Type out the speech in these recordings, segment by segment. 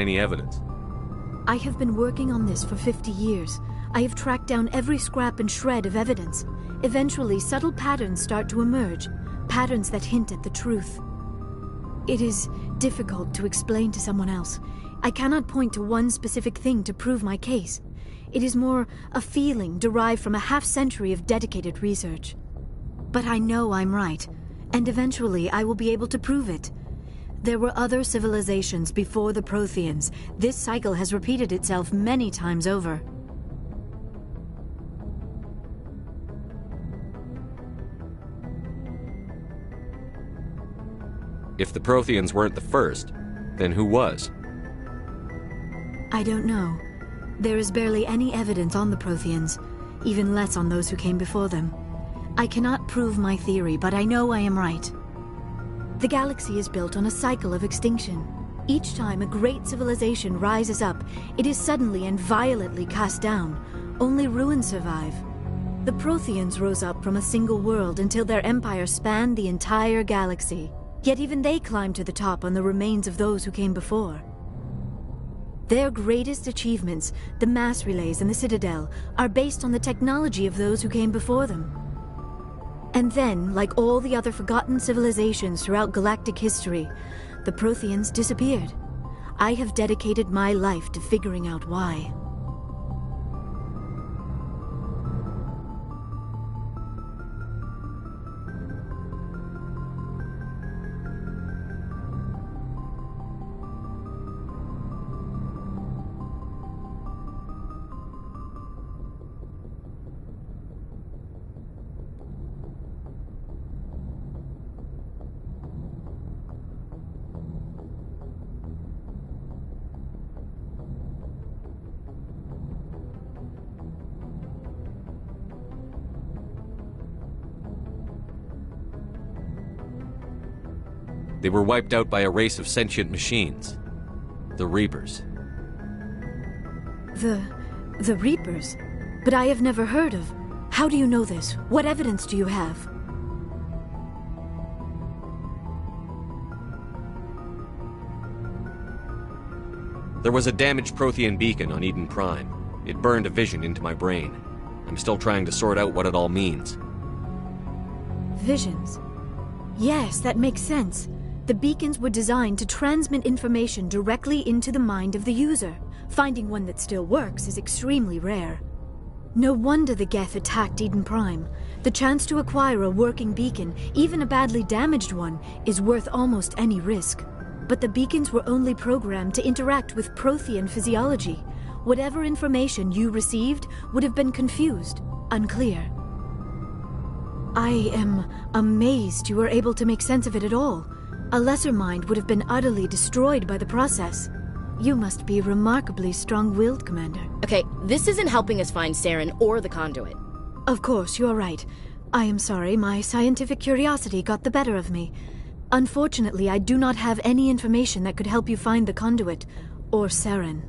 any evidence? I have been working on this for 50 years. I have tracked down every scrap and shred of evidence. Eventually, subtle patterns start to emerge, patterns that hint at the truth. It is difficult to explain to someone else. I cannot point to one specific thing to prove my case. It is more a feeling derived from a half-century of dedicated research. But I know I'm right, and eventually I will be able to prove it. There were other civilizations before the Protheans. This cycle has repeated itself many times over. If the Protheans weren't the first, then who was? I don't know. There is barely any evidence on the Protheans, even less on those who came before them. I cannot prove my theory, but I know I am right. The galaxy is built on a cycle of extinction. Each time a great civilization rises up, it is suddenly and violently cast down. Only ruins survive. The Protheans rose up from a single world until their empire spanned the entire galaxy. Yet even they climbed to the top on the remains of those who came before. Their greatest achievements, the mass relays and the Citadel, are based on the technology of those who came before them. And then, like all the other forgotten civilizations throughout galactic history, the Protheans disappeared. I have dedicated my life to figuring out why. They were wiped out by a race of sentient machines. The Reapers. The Reapers? But I have never heard of. How do you know this? What evidence do you have? There was a damaged Prothean beacon on Eden Prime. It burned a vision into my brain. I'm still trying to sort out what it all means. Visions? Yes, that makes sense. The beacons were designed to transmit information directly into the mind of the user. Finding one that still works is extremely rare. No wonder the Geth attacked Eden Prime. The chance to acquire a working beacon, even a badly damaged one, is worth almost any risk. But the beacons were only programmed to interact with Prothean physiology. Whatever information you received would have been confused, unclear. I am amazed you were able to make sense of it at all. A lesser mind would have been utterly destroyed by the process. You must be remarkably strong-willed, Commander. Okay, this isn't helping us find Saren or the conduit. Of course, you are right. I am sorry, my scientific curiosity got the better of me. Unfortunately, I do not have any information that could help you find the conduit, or Saren.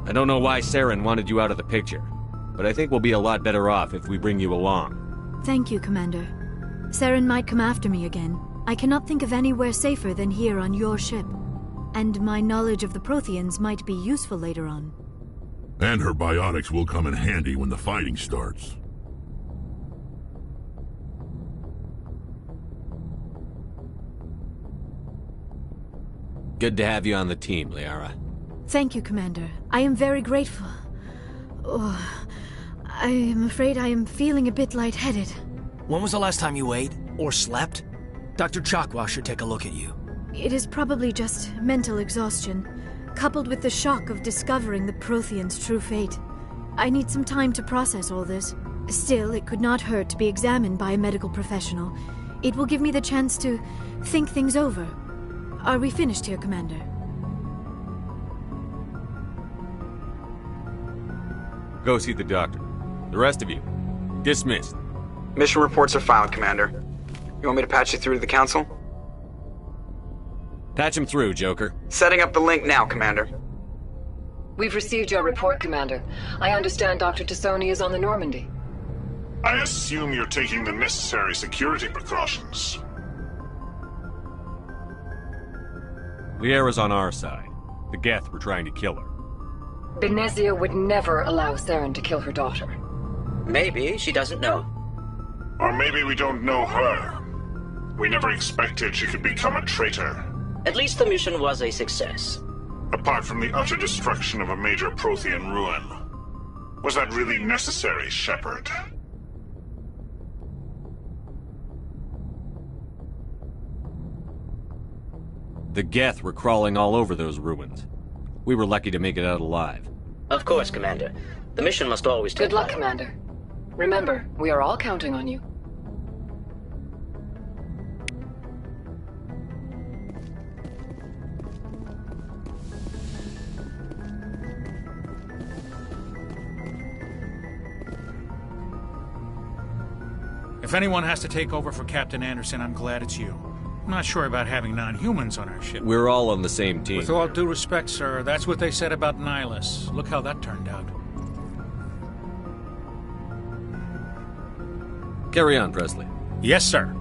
I don't know why Saren wanted you out of the picture, but I think we'll be a lot better off if we bring you along. Thank you, Commander. Saren might come after me again. I cannot think of anywhere safer than here on your ship. And my knowledge of the Protheans might be useful later on. And her biotics will come in handy when the fighting starts. Good to have you on the team, Liara. Thank you, Commander. I am very grateful. Oh, I am afraid I am feeling a bit lightheaded. When was the last time you ate or slept? Dr. Chakwa should take a look at you. It is probably just mental exhaustion, coupled with the shock of discovering the Protheans' true fate. I need some time to process all this. Still, it could not hurt to be examined by a medical professional. It will give me the chance to think things over. Are we finished here, Commander? Go see the doctor. The rest of you, dismissed. Mission reports are filed, Commander. You want me to patch you through to the Council? Patch him through, Joker. Setting up the link now, Commander. We've received your report, Commander. I understand Dr. Tassoni is on the Normandy. I assume you're taking the necessary security precautions. Liara's on our side. The Geth were trying to kill her. Benezia would never allow Saren to kill her daughter. Maybe she doesn't know. Or maybe we don't know her. We never expected she could become a traitor. At least the mission was a success. Apart from the utter destruction of a major Prothean ruin. Was that really necessary, Shepard? The Geth were crawling all over those ruins. We were lucky to make it out alive. Of course, Commander. The mission must always take Good luck, time. Commander. Remember, we are all counting on you. If anyone has to take over for Captain Anderson, I'm glad it's you. I'm not sure about having non-humans on our ship. We're all on the same team. With all due respect, sir, that's what they said about Nihilus. Look how that turned out. Carry on, Presley. Yes, sir.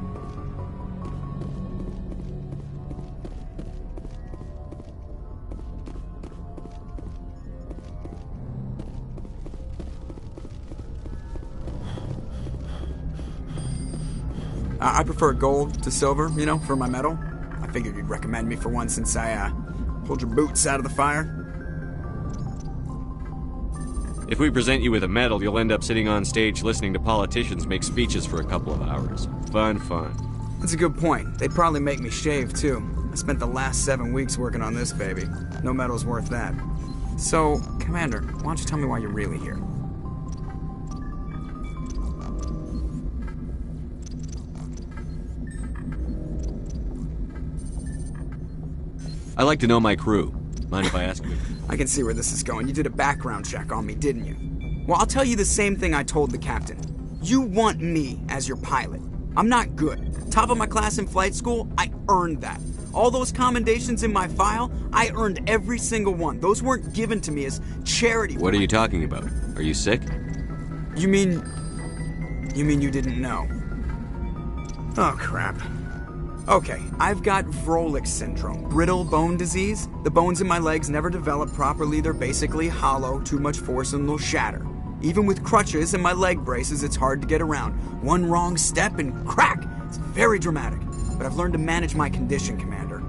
I prefer gold to silver, you know, for my medal. I figured you'd recommend me for one since I, pulled your boots out of the fire. If we present you with a medal, you'll end up sitting on stage listening to politicians make speeches for a couple of hours. Fun. That's a good point. They'd probably make me shave, too. I spent the last 7 weeks working on this baby. No medal's worth that. So, Commander, why don't you tell me why you're really here? I like to know my crew. Mind if I ask you? I can see where this is going. You did a background check on me, didn't you? Well, I'll tell you the same thing I told the captain. You want me as your pilot. I'm not good. Top of my class in flight school, I earned that. All those commendations in my file, I earned every single one. Those weren't given to me as charity. What are you talking about? Are you sick? You mean you didn't know? Oh, crap. Okay, I've got Vrolik syndrome, brittle bone disease. The bones in my legs never develop properly. They're basically hollow, too much force and they'll shatter. Even with crutches and my leg braces, it's hard to get around. One wrong step and crack! It's very dramatic. But I've learned to manage my condition, Commander.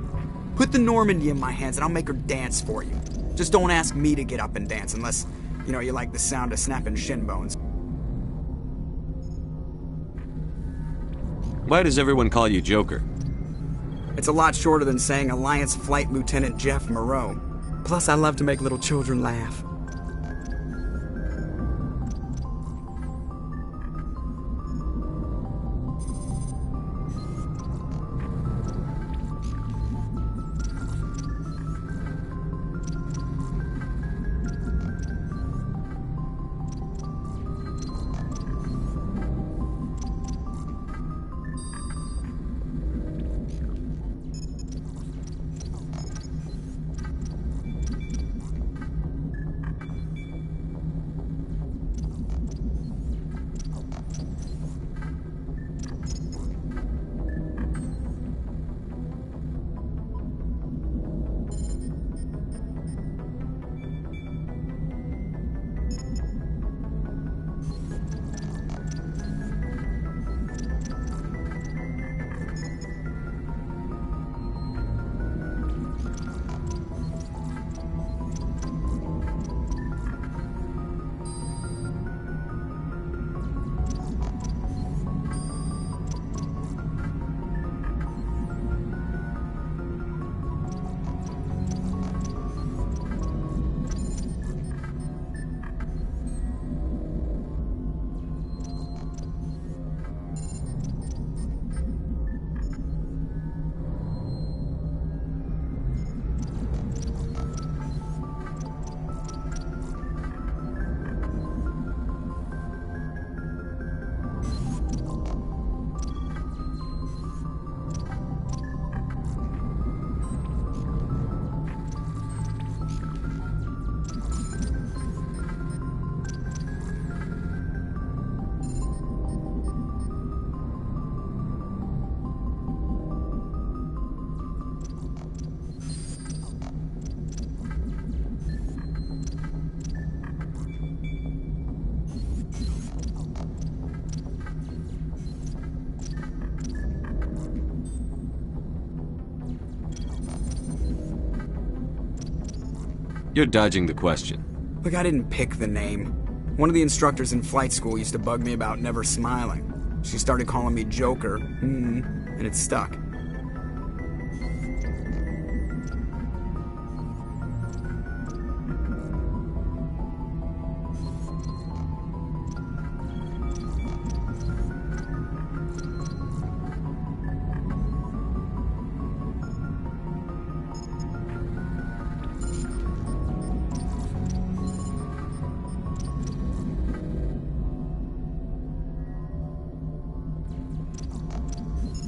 Put the Normandy in my hands and I'll make her dance for you. Just don't ask me to get up and dance unless, you like the sound of snapping shin bones. Why does everyone call you Joker? It's a lot shorter than saying Alliance Flight Lieutenant Jeff Moreau. Plus, I love to make little children laugh. You're dodging the question. Look, I didn't pick the name. One of the instructors in flight school used to bug me about never smiling. She started calling me Joker, and it stuck.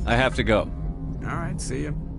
I have to go. All right, see you.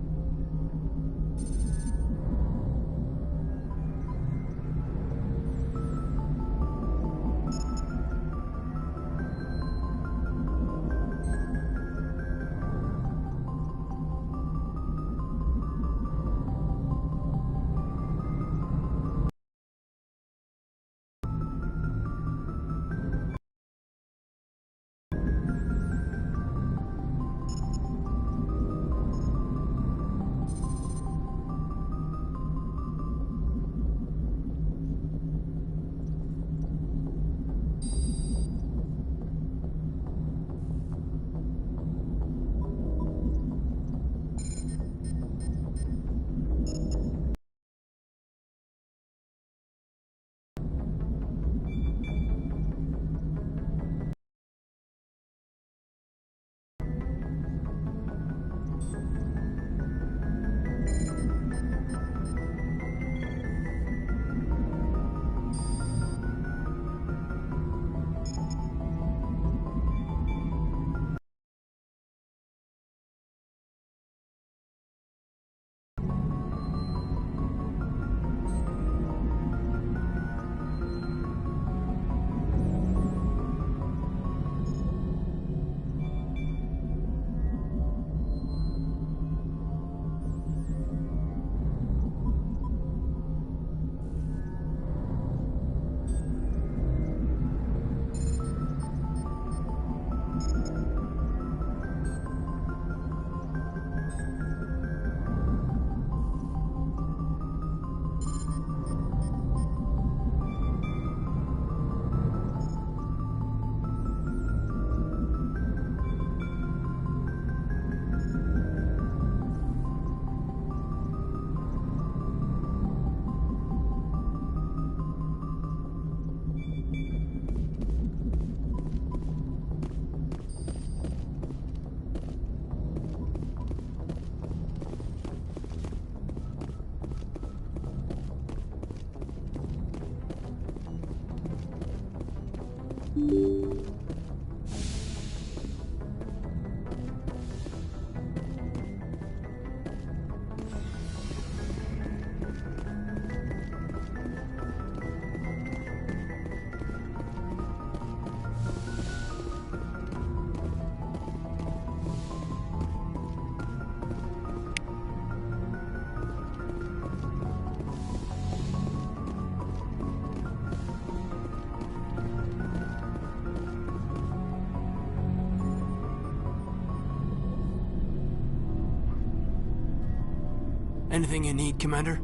Anything you need, Commander?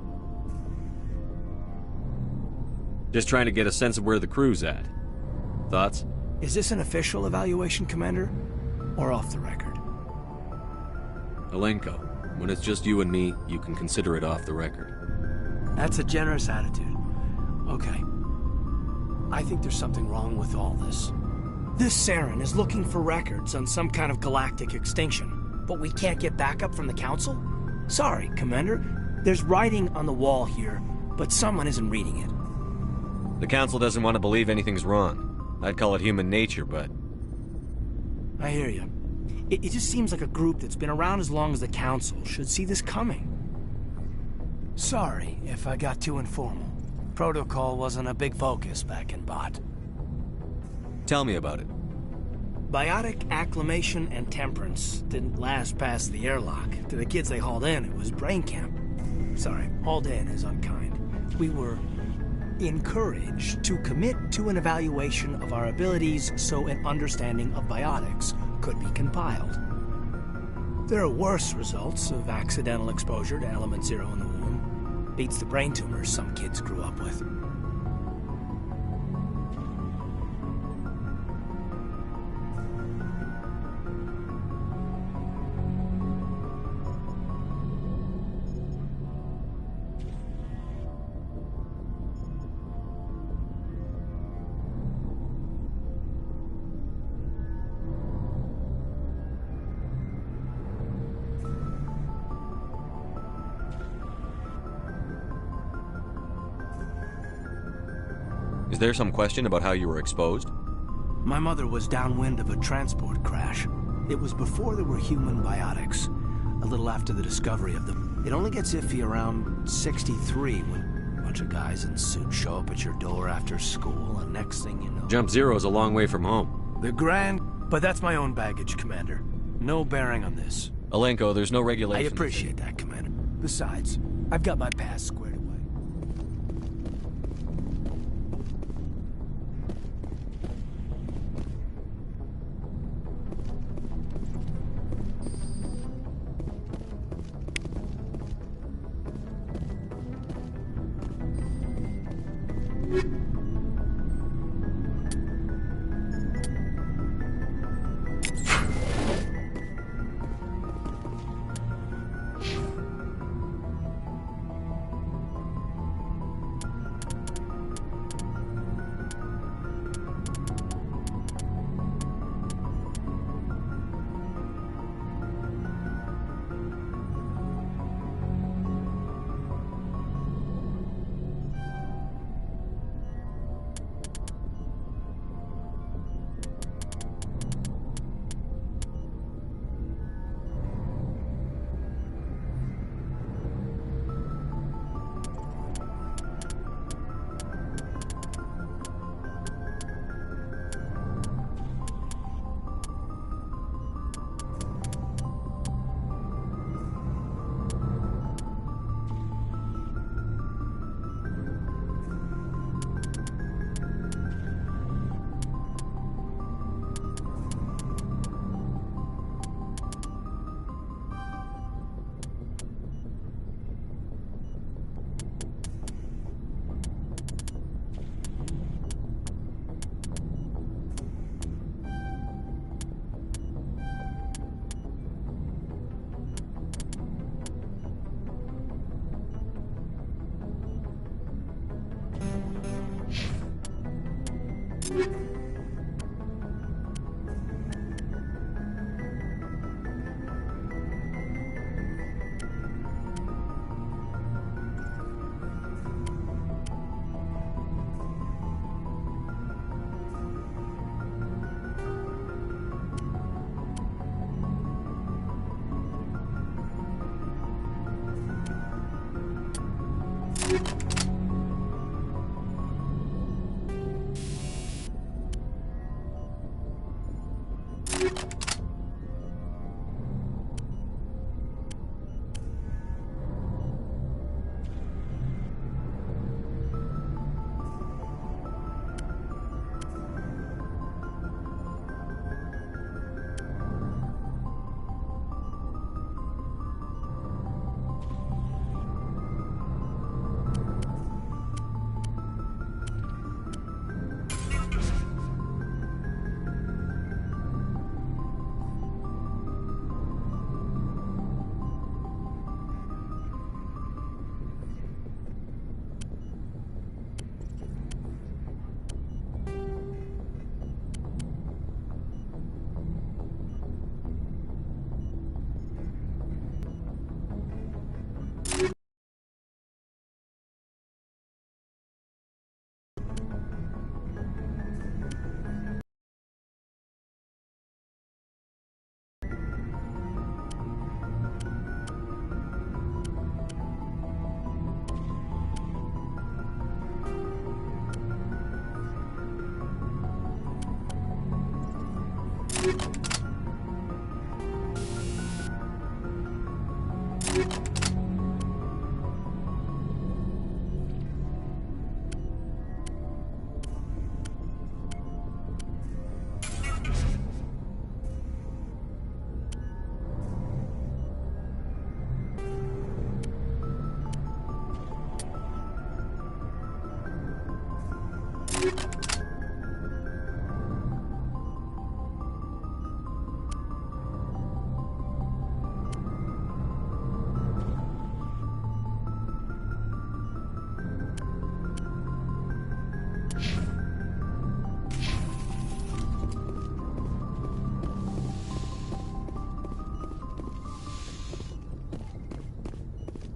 Just trying to get a sense of where the crew's at. Thoughts? Is this an official evaluation, Commander? Or off the record? Alenko, when it's just you and me, you can consider it off the record. That's a generous attitude. Okay. I think there's something wrong with all this. This Saren is looking for records on some kind of galactic extinction, but we can't get backup from the Council? Sorry, Commander. There's writing on the wall here, but someone isn't reading it. The Council doesn't want to believe anything's wrong. I'd call it human nature, but... I hear you. It just seems like a group that's been around as long as the Council should see this coming. Sorry if I got too informal. Protocol wasn't a big focus back in Bot. Tell me about it. Biotic acclimation and temperance didn't last past the airlock. To the kids they hauled in, it was brain camp. Sorry, hauled in is unkind. We were encouraged to commit to an evaluation of our abilities so an understanding of biotics could be compiled. There are worse results of accidental exposure to Element Zero in the womb. Beats the brain tumors some kids grew up with. Is there some question about how you were exposed? My mother was downwind of a transport crash. It was before there were human biotics. A little after the discovery of them. It only gets iffy around 63 when a bunch of guys in suits show up at your door after school, and next thing you know... Jump Zero's a long way from home. The Grand... But that's my own baggage, Commander. No bearing on this. Alenko, there's no regulation. I appreciate that, Commander. Besides, I've got my past squared away.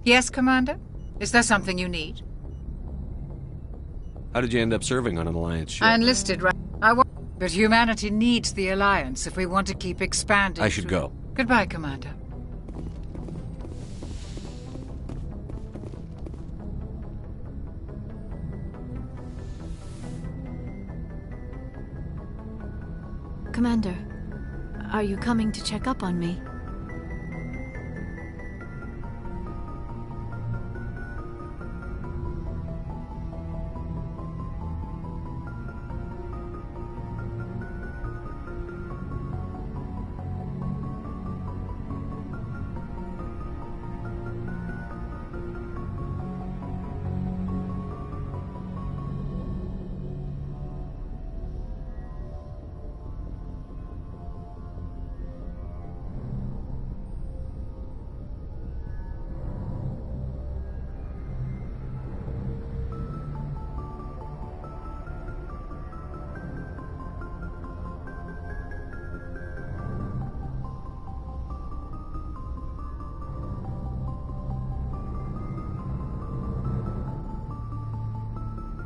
Yes, Commander? Is there something you need? How did you end up serving on an Alliance ship? I enlisted, right? But humanity needs the Alliance if we want to keep expanding. I should go. Goodbye, Commander. Commander, are you coming to check up on me?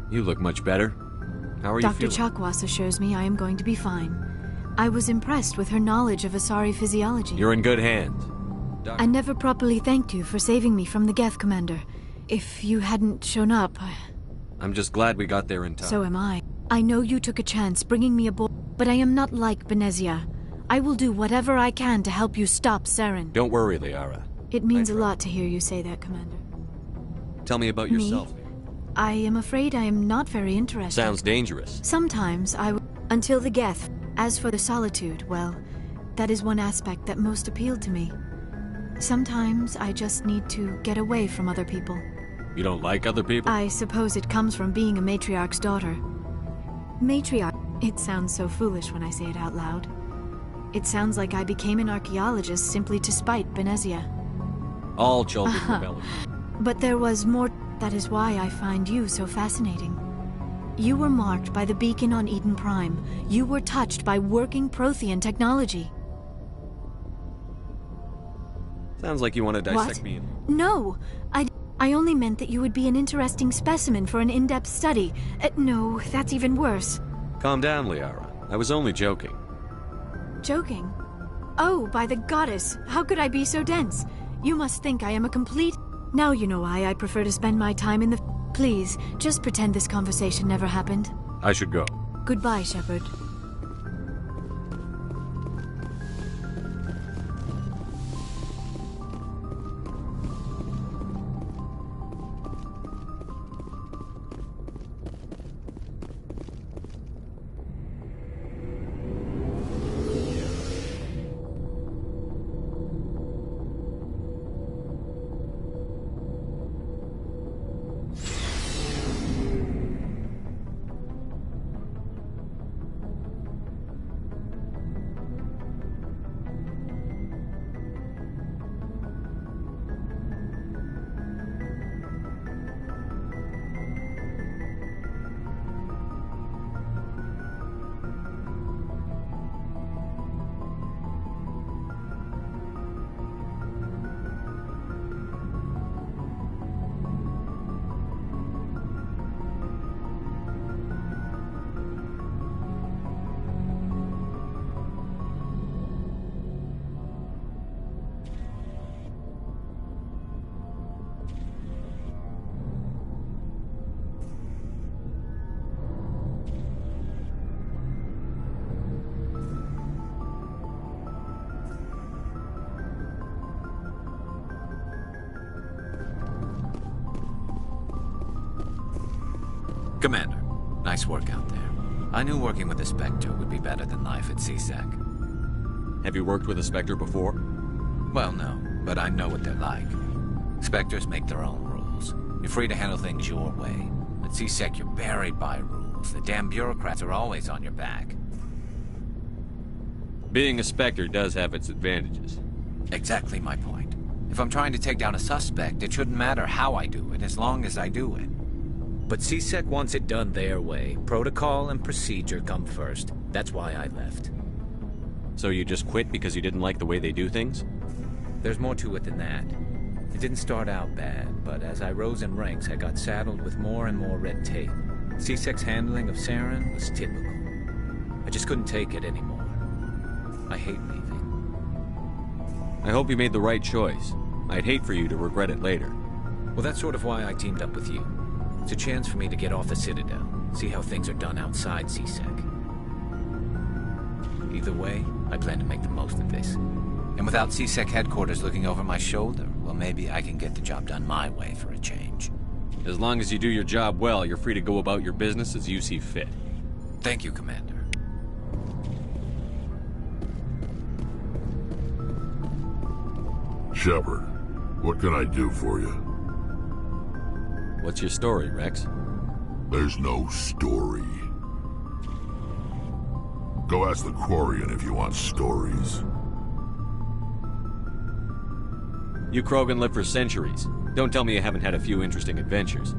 You look much better. How are you Dr. feeling? Chakwas assures me I am going to be fine. I was impressed with her knowledge of Asari physiology. You're in good hands. I never properly thanked you for saving me from the Geth, Commander. If you hadn't shown up... I'm just glad we got there in time. So am I. I know you took a chance bringing me aboard, but I am not like Benezia. I will do whatever I can to help you stop Saren. Don't worry, Liara. It means a lot to hear you say that, Commander. Tell me about yourself. I am afraid I am not very interested. Sounds dangerous. Sometimes until the Geth. As for the solitude, well, that is one aspect that most appealed to me. Sometimes I just need to get away from other people. You don't like other people? I suppose it comes from being a matriarch's daughter. Matriarch. It sounds so foolish when I say it out loud. It sounds like I became an archaeologist simply to spite Benezia. All children rebel. But there was more. That is why I find you so fascinating. You were marked by the beacon on Eden Prime. You were touched by working Prothean technology. Sounds like you want to dissect What? me. No! I only meant that you would be an interesting specimen for an in-depth study. No, that's even worse. Calm down, Liara. I was only joking. Joking? Oh, by the goddess! How could I be so dense? You must think I am a complete... Now you know why I prefer to spend my time in the... Please, just pretend this conversation never happened. I should go. Goodbye, Shepard. Commander, nice work out there. I knew working with a Spectre would be better than life at CSEC. Have you worked with a Spectre before? Well, no, but I know what they're like. Spectres make their own rules. You're free to handle things your way. At CSEC, you're buried by rules. The damn bureaucrats are always on your back. Being a Spectre does have its advantages. Exactly my point. If I'm trying to take down a suspect, it shouldn't matter how I do it, as long as I do it. But CSEC wants it done their way. Protocol and procedure come first. That's why I left. So you just quit because you didn't like the way they do things? There's more to it than that. It didn't start out bad, but as I rose in ranks, I got saddled with more and more red tape. C-Sec's handling of Saren was typical. I just couldn't take it anymore. I hate leaving. I hope you made the right choice. I'd hate for you to regret it later. Well, that's sort of why I teamed up with you. It's a chance for me to get off the Citadel, see how things are done outside C-Sec. Either way, I plan to make the most of this. And without C-Sec headquarters looking over my shoulder, well, maybe I can get the job done my way for a change. As long as you do your job well, you're free to go about your business as you see fit. Thank you, Commander. Shepard, what can I do for you? What's your story, Rex? There's no story. Go ask the Quarian if you want stories. You Krogan live for centuries. Don't tell me you haven't had a few interesting adventures.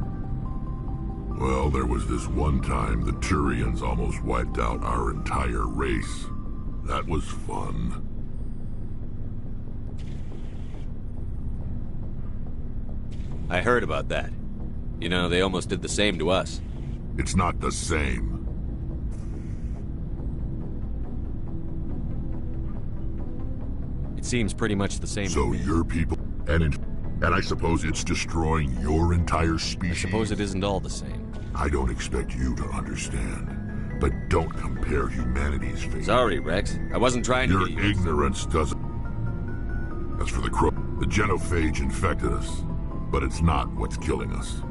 Well, there was this one time the Turians almost wiped out our entire race. That was fun. I heard about that. You know, they almost did the same to us. It's not the same. It seems pretty much the same. So your people, and I suppose it's destroying your entire species? I suppose it isn't all the same. I don't expect you to understand, but don't compare humanity's fate. Sorry, Rex. I wasn't trying to Your get you. ignorance doesn't... As for the the genophage infected us, but it's not what's killing us.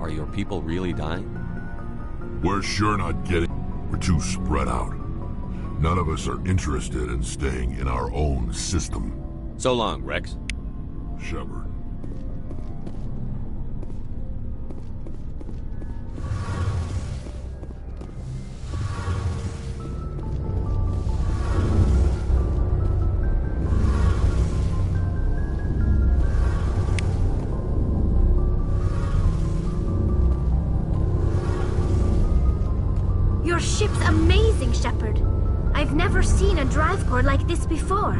Are your people really dying? We're sure not getting... We're too spread out. None of us are interested in staying in our own system. So long, Rex. Shepard. Your ship's amazing, Shepard. I've never seen a drive core like this before.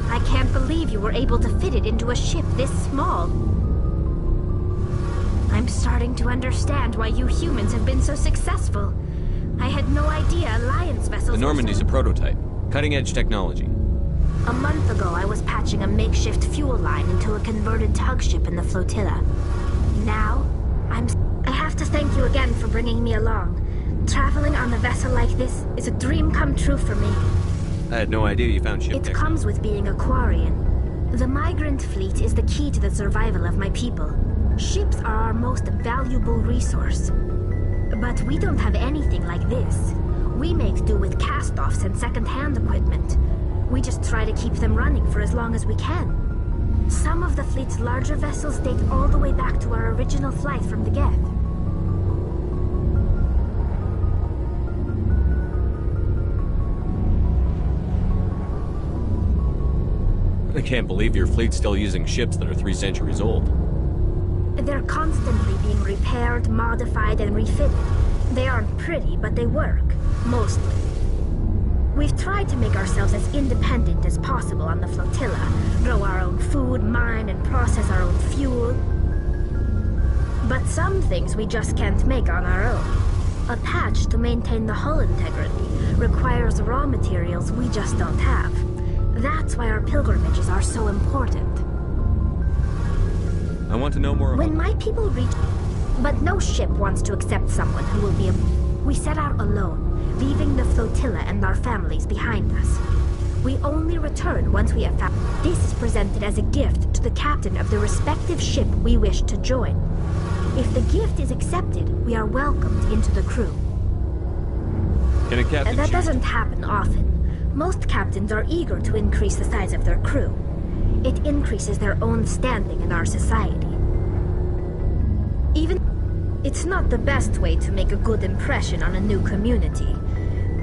I can't believe you were able to fit it into a ship this small. I'm starting to understand why you humans have been so successful. I had no idea Alliance vessels... The Normandy's a prototype. Cutting-edge technology. A month ago, I was patching a makeshift fuel line into a converted tug ship in the flotilla. Now, I have to thank you again for bringing me along. Traveling on a vessel like this is a dream come true for me. I had no idea you found ship It comes with being a Quarian. The migrant fleet is the key to the survival of my people. Ships are our most valuable resource. But we don't have anything like this. We make do with cast-offs and second-hand equipment. We just try to keep them running for as long as we can. Some of the fleet's larger vessels date all the way back to our original flight from the Geth. I can't believe your fleet's still using ships that are 3 centuries old. They're constantly being repaired, modified, and refitted. They aren't pretty, but they work. Mostly. We've tried to make ourselves as independent as possible on the flotilla. Grow our own food, mine, and process our own fuel. But some things we just can't make on our own. A patch to maintain the hull integrity requires raw materials we just don't have. That's why our pilgrimages are so important. I want to know more about... When my people reach... But no ship wants to accept someone who will be a... We set out alone, leaving the flotilla and our families behind us. We only return once we have found... This is presented as a gift to the captain of the respective ship we wish to join. If the gift is accepted, we are welcomed into the crew. Can a captain That choose doesn't happen often. Most captains are eager to increase the size of their crew. It increases their own standing in our society. It's not the best way to make a good impression on a new community.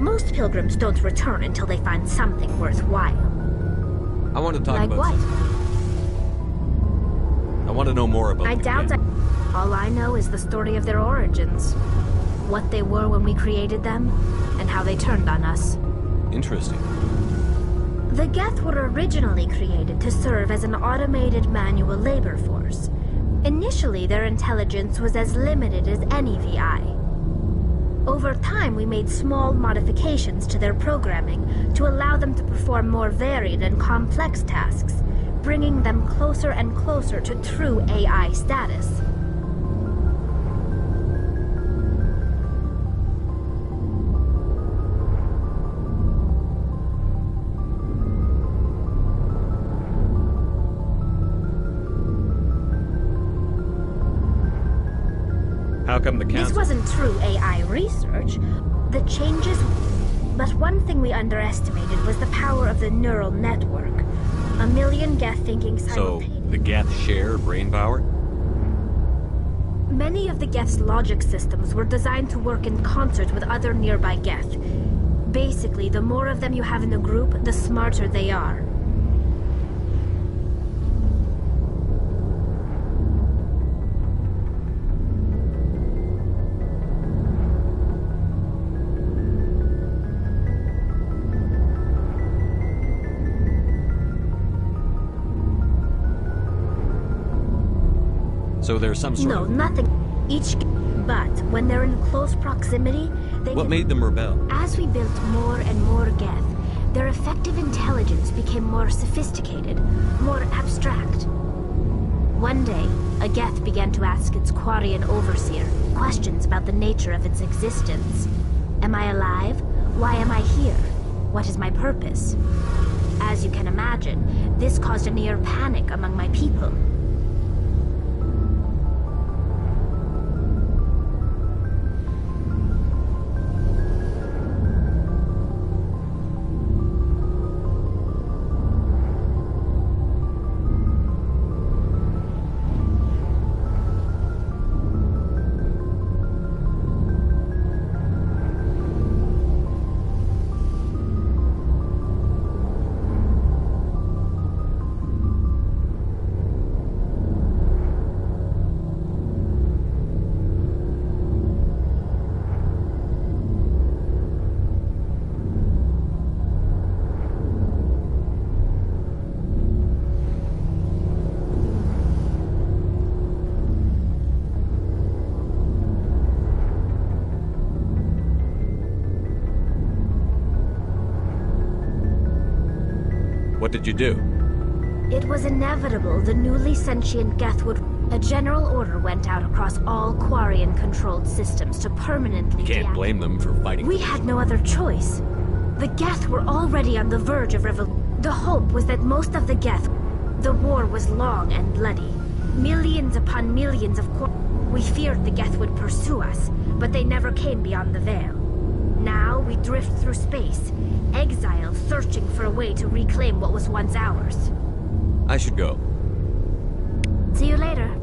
Most pilgrims don't return until they find something worthwhile. I want to talk Like about... what? I want to know more about... I doubt that. All I know is the story of their origins. what they were when we created them, and how they turned on us. Interesting. The Geth were originally created to serve as an automated manual labor force. Initially, their intelligence was as limited as any VI. Over time, we made small modifications to their programming to allow them to perform more varied and complex tasks, bringing them closer and closer to true AI status. How come the council... This wasn't true AI research. The changes... But one thing we underestimated was the power of the neural network. 1 million Geth thinking simultaneously. So, the Geth share brain power? Many of the Geth's logic systems were designed to work in concert with other nearby Geth. Basically, the more of them you have in the group, the smarter they are. So there's some sort of... No, nothing. But when they're in close proximity, they... What made them rebel? As we built more and more Geth, their effective intelligence became more sophisticated, more abstract. One day, a Geth began to ask its Quarian overseer questions about the nature of its existence. Am I alive? Why am I here? What is my purpose? As you can imagine, this caused a near panic among my people. What did you do? It was inevitable the newly sentient Geth would... A general order went out across all Quarian-controlled systems to permanently... You can't blame them for fighting. We had no other choice. The Geth were already on the verge of revolution. The hope was that most of the Geth... The war was long and bloody. Millions upon millions of We feared the Geth would pursue us, but they never came beyond the Veil. Now we drift through space, exiled, searching for a way to reclaim what was once ours. I should go. See you later.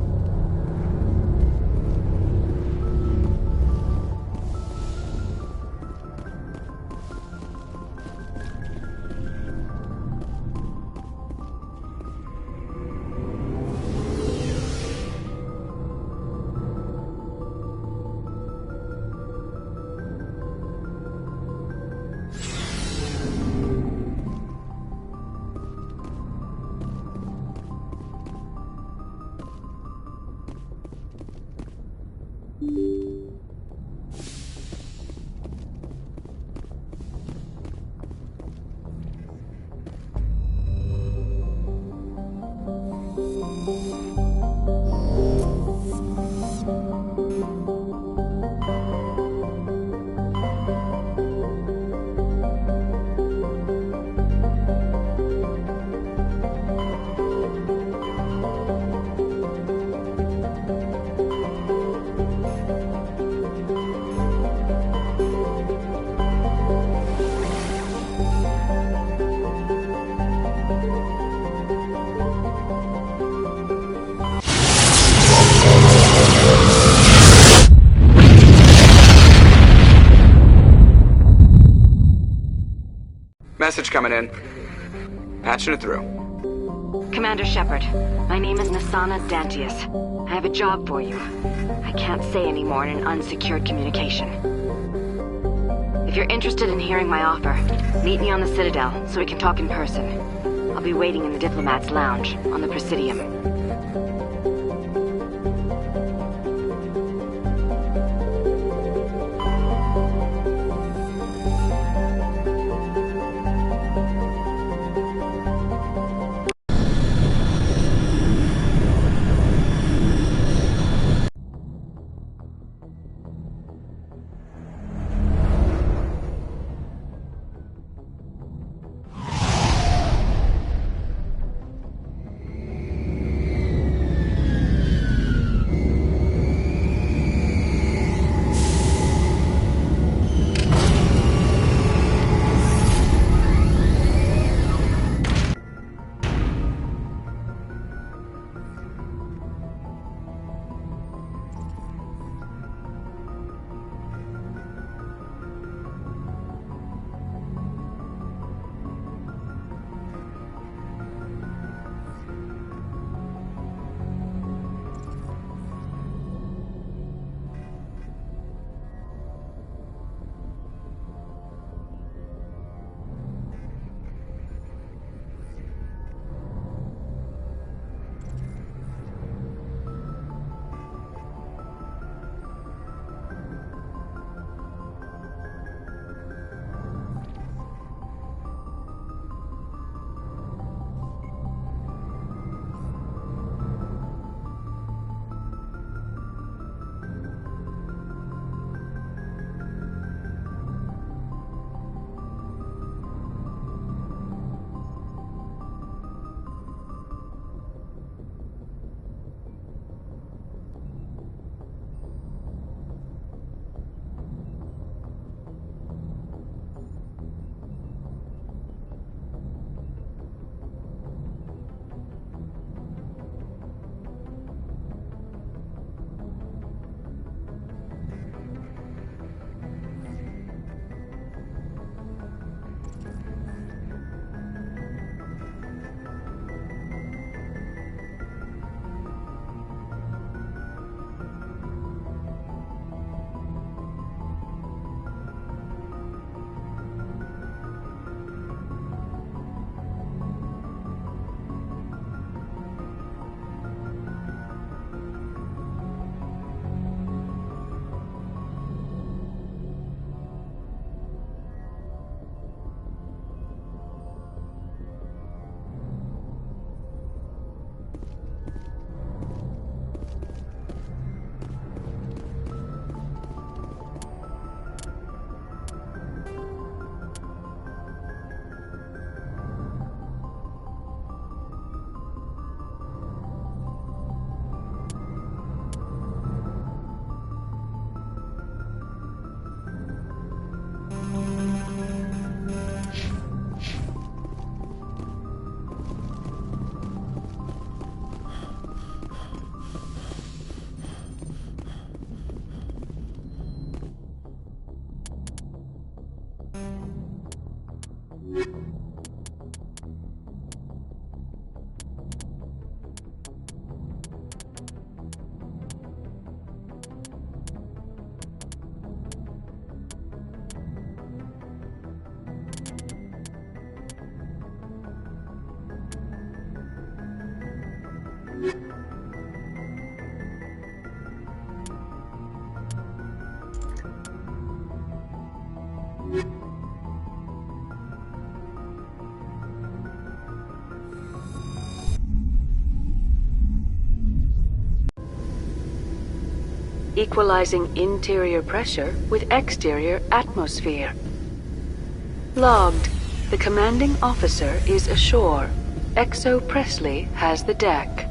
Message coming in. Patching it through. Commander Shepard, my name is Nassana Dantius. I have a job for you. I can't say any more in an unsecured communication. If you're interested in hearing my offer, meet me on the Citadel so we can talk in person. I'll be waiting in the Diplomat's Lounge on the Presidium. Equalizing interior pressure with exterior atmosphere. Logged. The commanding officer is ashore. Exo Presley has the deck.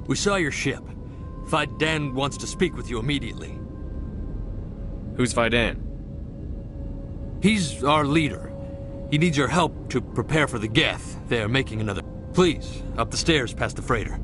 We saw your ship. Vidan wants to speak with you immediately. Who's Vidan? He's our leader. He needs your help to prepare for the Geth. They're making another... Please, up the stairs past the freighter.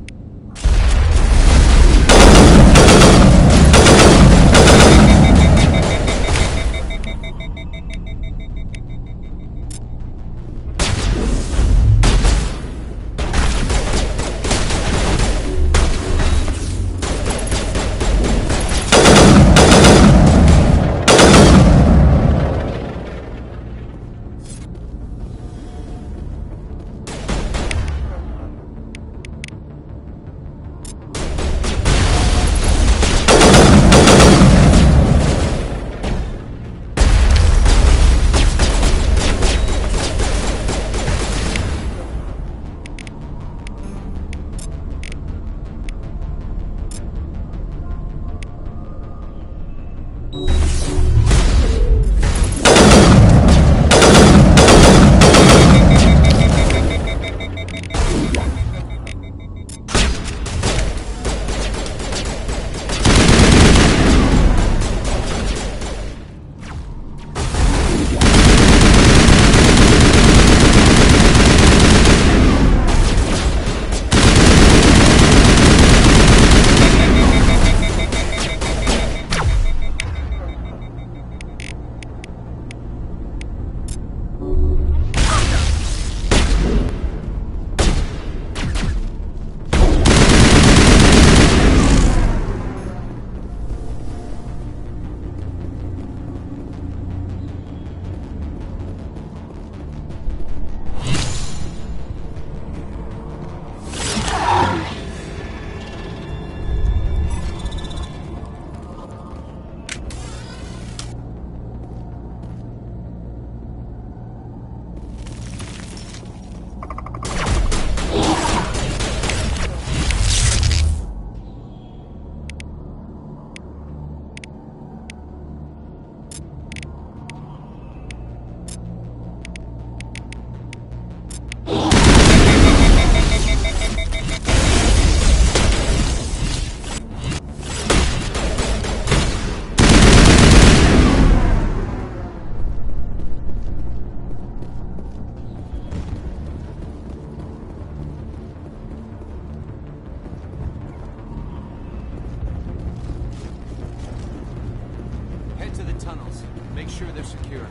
Tunnels. Make sure they're secure.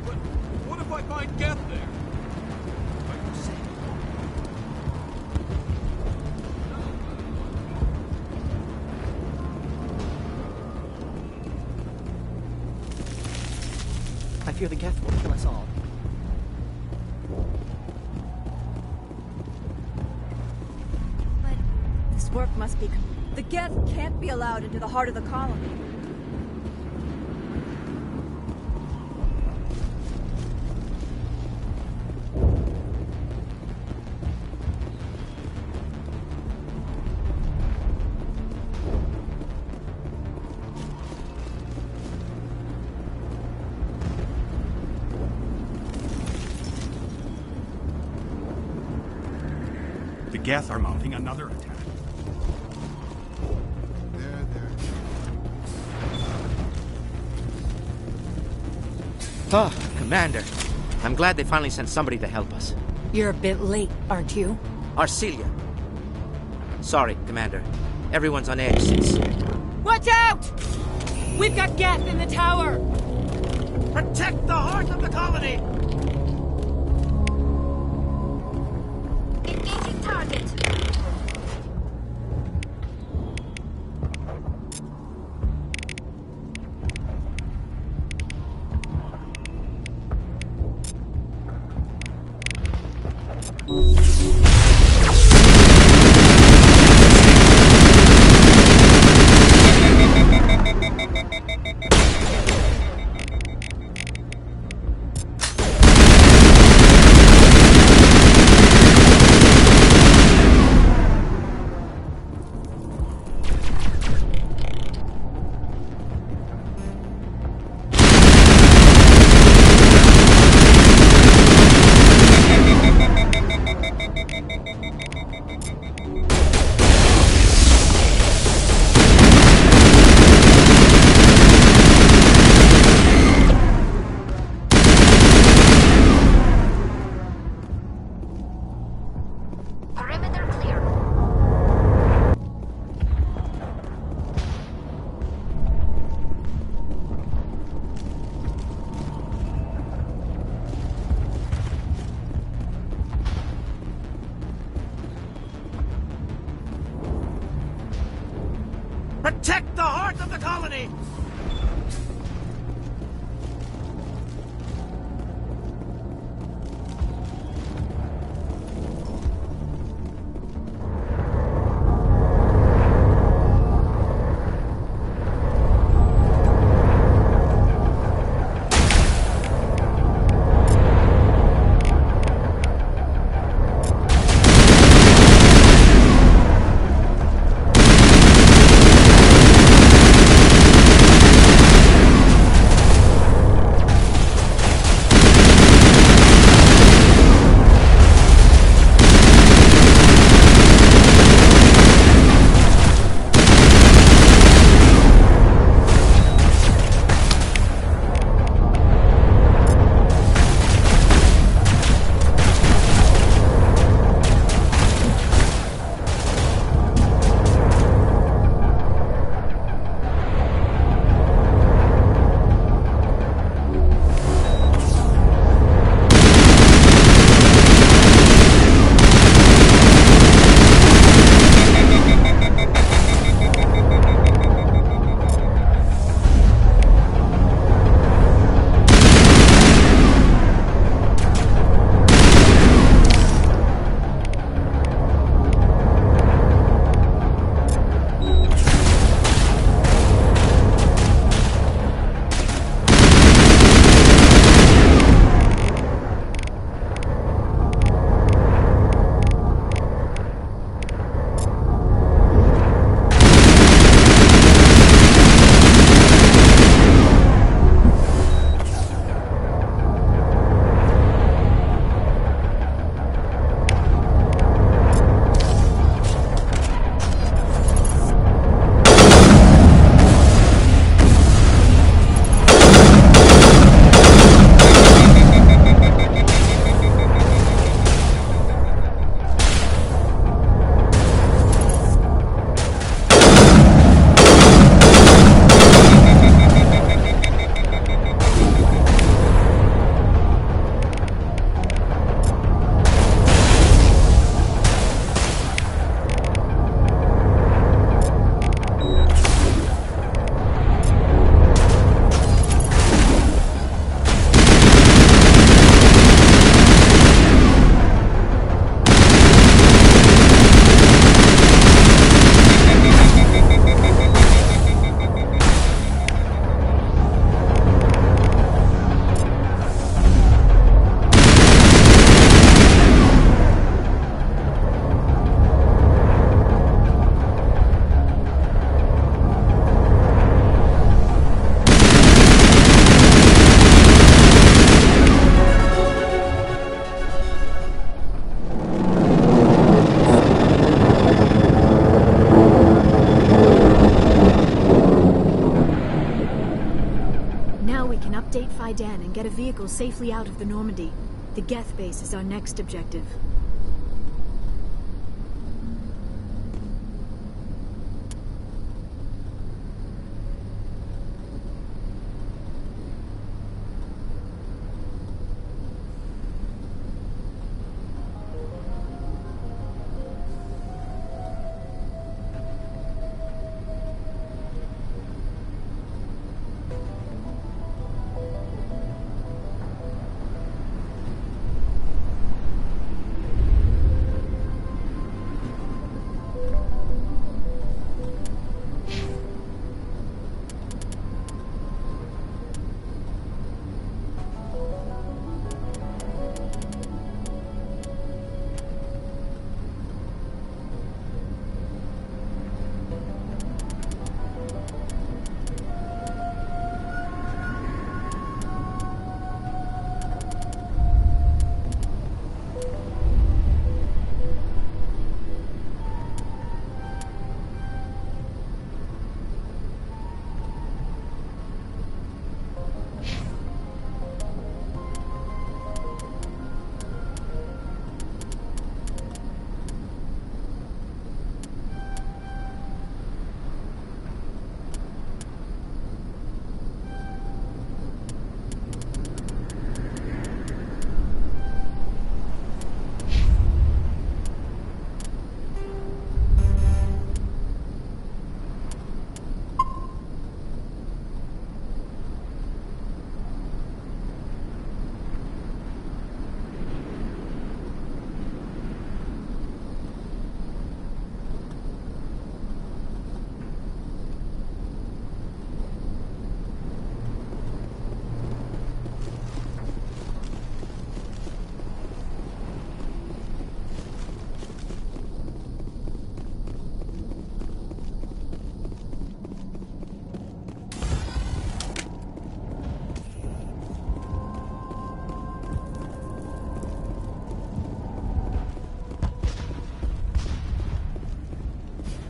But what if I find Geth there? I fear the Geth will kill us all. But this work must be... The Geth can't be allowed into the heart of the colony. The Geth are mounting another attack. Oh, Commander. I'm glad they finally sent somebody to help us. You're a bit late, aren't you? Arcelia. Sorry, Commander. Everyone's on edge since... Watch out! We've got Geth in the tower! Protect the heart of the colony! Engaging target. Protect the heart of the colony! Dan and get a vehicle safely out of the Normandy. The Geth base is our next objective.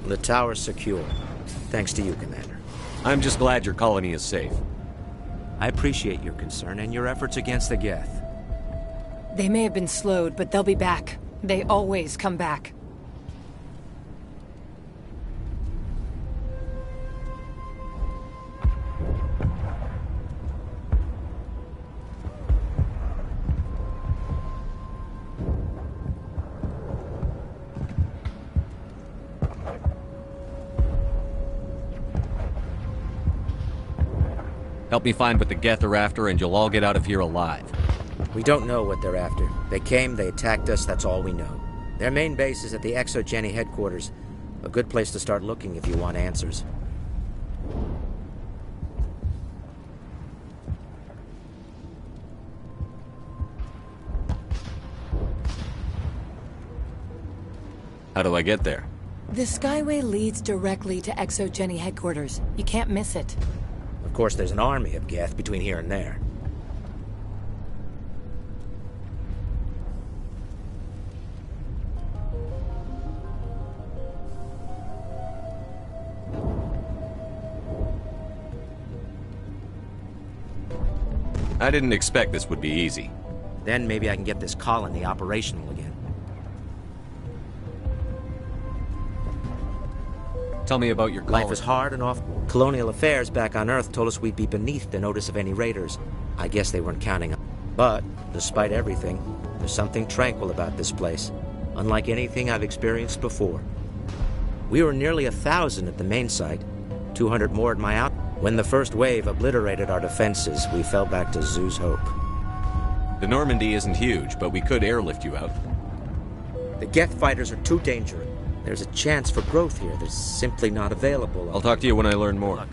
The tower's secure. Thanks to you, Commander. I'm just glad your colony is safe. I appreciate your concern and your efforts against the Geth. They may have been slowed, but they'll be back. They always come back. Help me find what the Geth are after, and you'll all get out of here alive. We don't know what they're after. They came, they attacked us, that's all we know. Their main base is at the ExoGeni headquarters. A good place to start looking if you want answers. How do I get there? The Skyway leads directly to ExoGeni headquarters. You can't miss it. Of course, there's an army of Geth between here and there. I didn't expect this would be easy. Then maybe I can get this colony operational again. Tell me about your colony. Life is hard and off. Colonial affairs back on Earth told us we'd be beneath the notice of any raiders. I guess they weren't counting on. But, despite everything, there's something tranquil about this place. Unlike anything I've experienced before. We were nearly 1,000 at the main site. 200 more at my out. When the first wave obliterated our defenses, we fell back to Zoo's Hope. The Normandy isn't huge, but we could airlift you out. The Geth fighters are too dangerous. There's a chance for growth here that's simply not available. I'll talk to you when I learn more.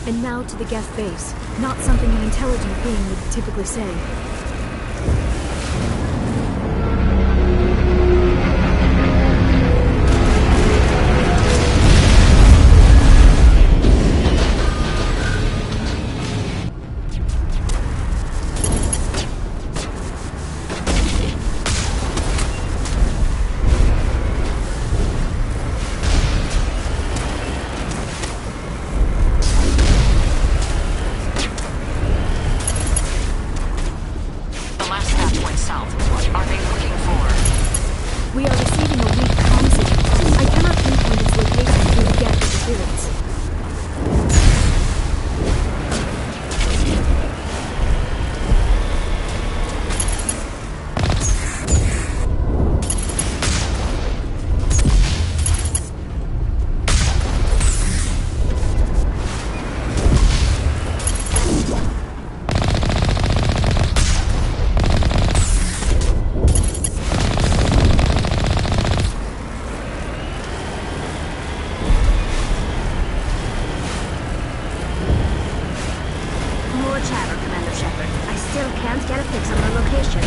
And now to the Geth base. Not something an intelligent being would typically say. still can't get a fix on her location.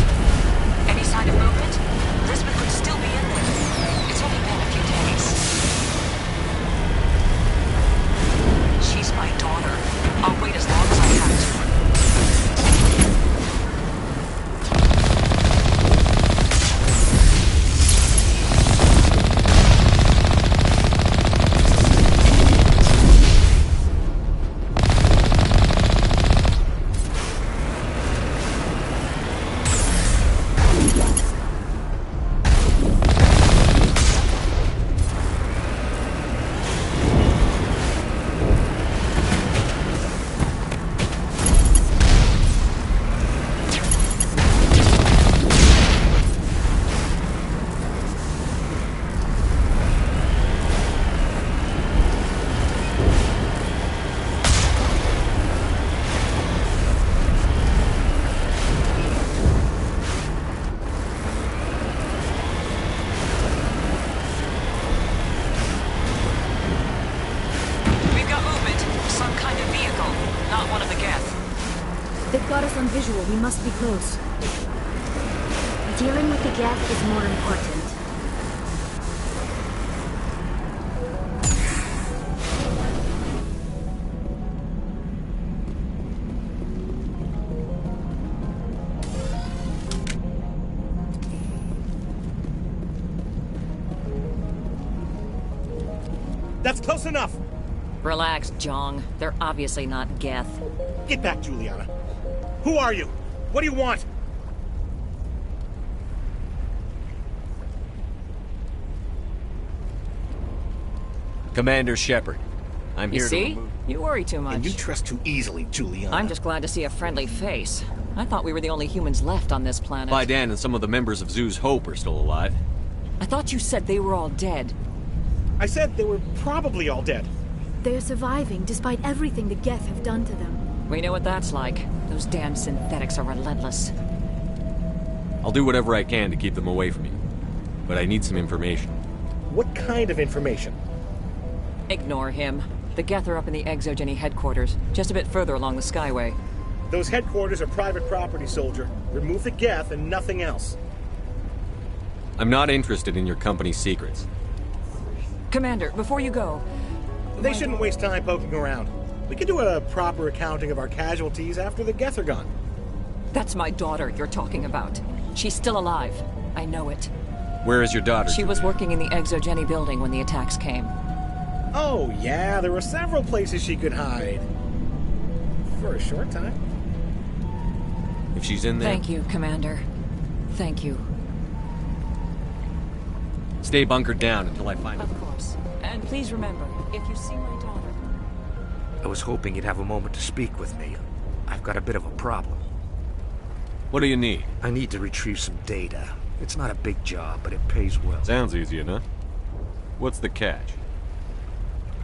Any sign of movement? Lisbeth could still be in there. It's only been a few days. She's my daughter. I'll wait as long as I have to. On visual, we must be close. Dealing with the Geth is more important. That's close enough! Relax, Jong. They're obviously not Geth. Get back, Juliana. Who are you? What do you want? Commander Shepard. I'm here to remove... You worry too much. And you trust too easily, Juliana. I'm just glad to see a friendly face. I thought we were the only humans left on this planet. Baidan and some of the members of Zhu's Hope are still alive. I thought you said they were all dead. I said they were probably all dead. They're surviving despite everything the Geth have done to them. We know what that's like. Those damn synthetics are relentless. I'll do whatever I can to keep them away from you. But I need some information. What kind of information? Ignore him. The Geth are up in the Exogeny headquarters, just a bit further along the Skyway. Those headquarters are private property, soldier. Remove the Geth and nothing else. I'm not interested in your company's secrets. Commander, before you go... They shouldn't waste time poking around. We can do a proper accounting of our casualties after the Geth are gone. That's my daughter you're talking about. She's still alive. I know it. Where is your daughter? She was working in the Exogeny building when the attacks came. Oh, yeah, there were several places she could hide. For a short time. If she's in there... Thank you, Commander. Thank you. Stay bunkered down until I find her. Of course. And please remember, if you see my daughter... I was hoping you'd have a moment to speak with me. I've got a bit of a problem. What do you need? I need to retrieve some data. It's not a big job, but it pays well. Sounds easy enough. What's the catch?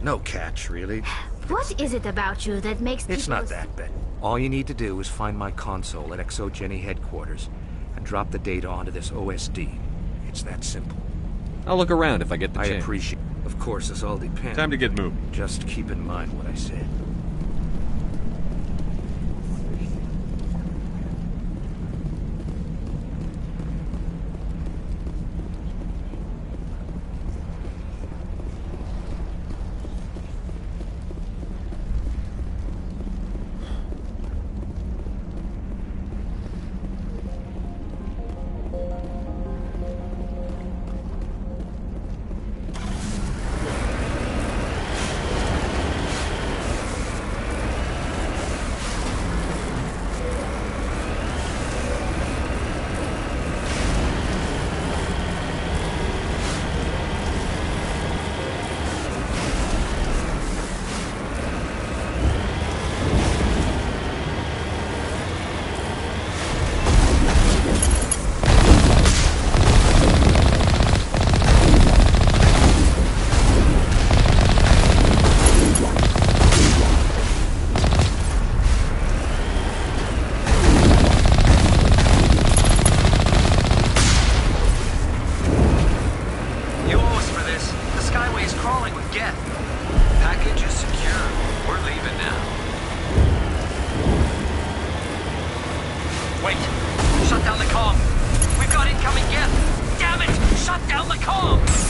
No catch, really. What is it about you that makes It's not that bad. All you need to do is find my console at Exogeny headquarters and drop the data onto this OSD. It's that simple. I'll look around if I get the chance. I appreciate it. Of course, this all depends. Time to get moving. Just keep in mind what I said. shut down the comms!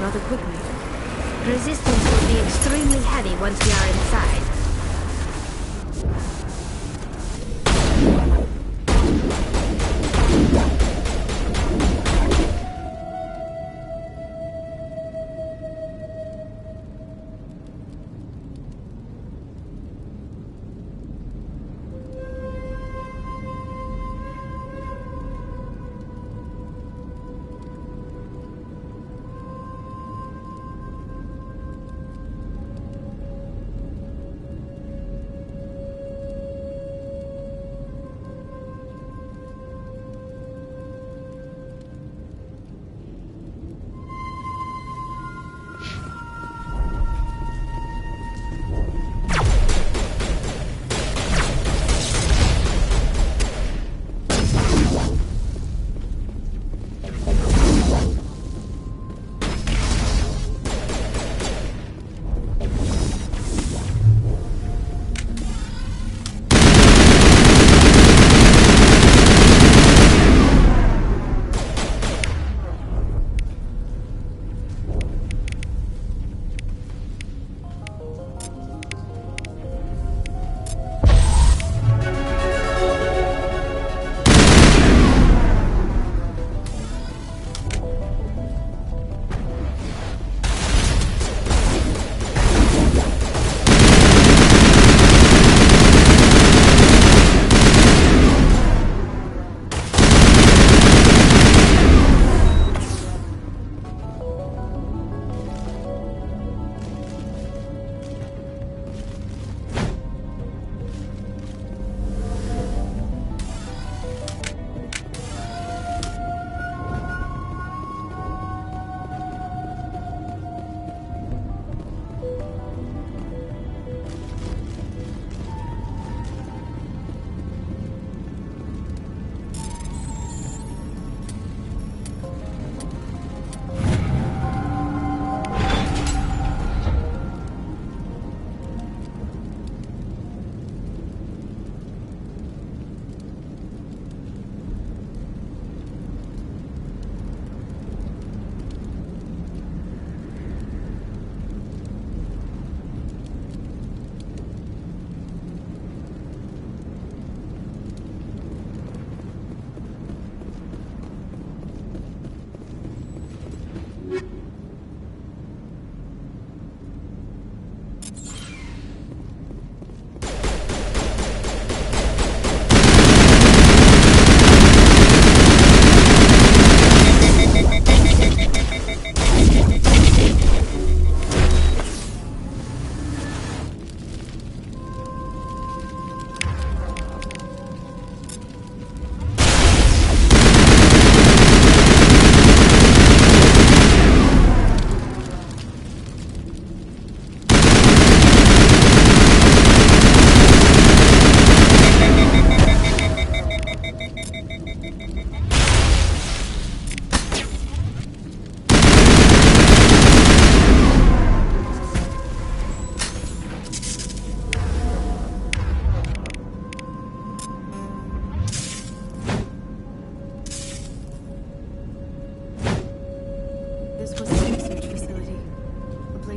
Rather quickly. Resistance will be extremely heavy once we are inside.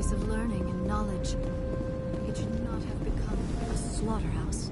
place of learning and knowledge. It should not have become a slaughterhouse.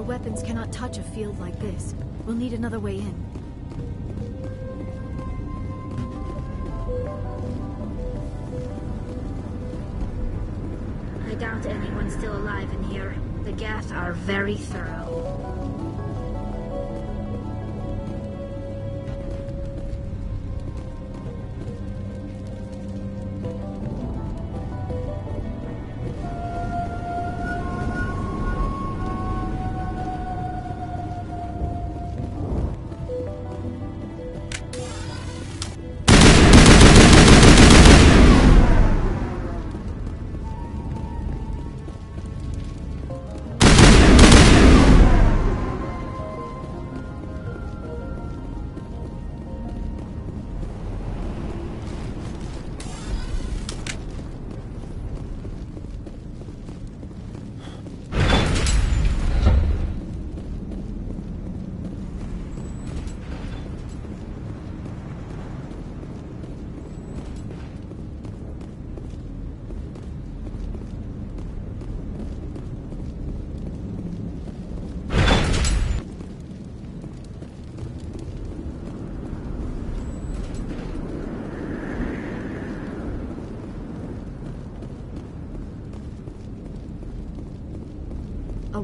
Weapons cannot touch a field like this. We'll need another way in. I doubt anyone's still alive in here. The Geth are very thorough.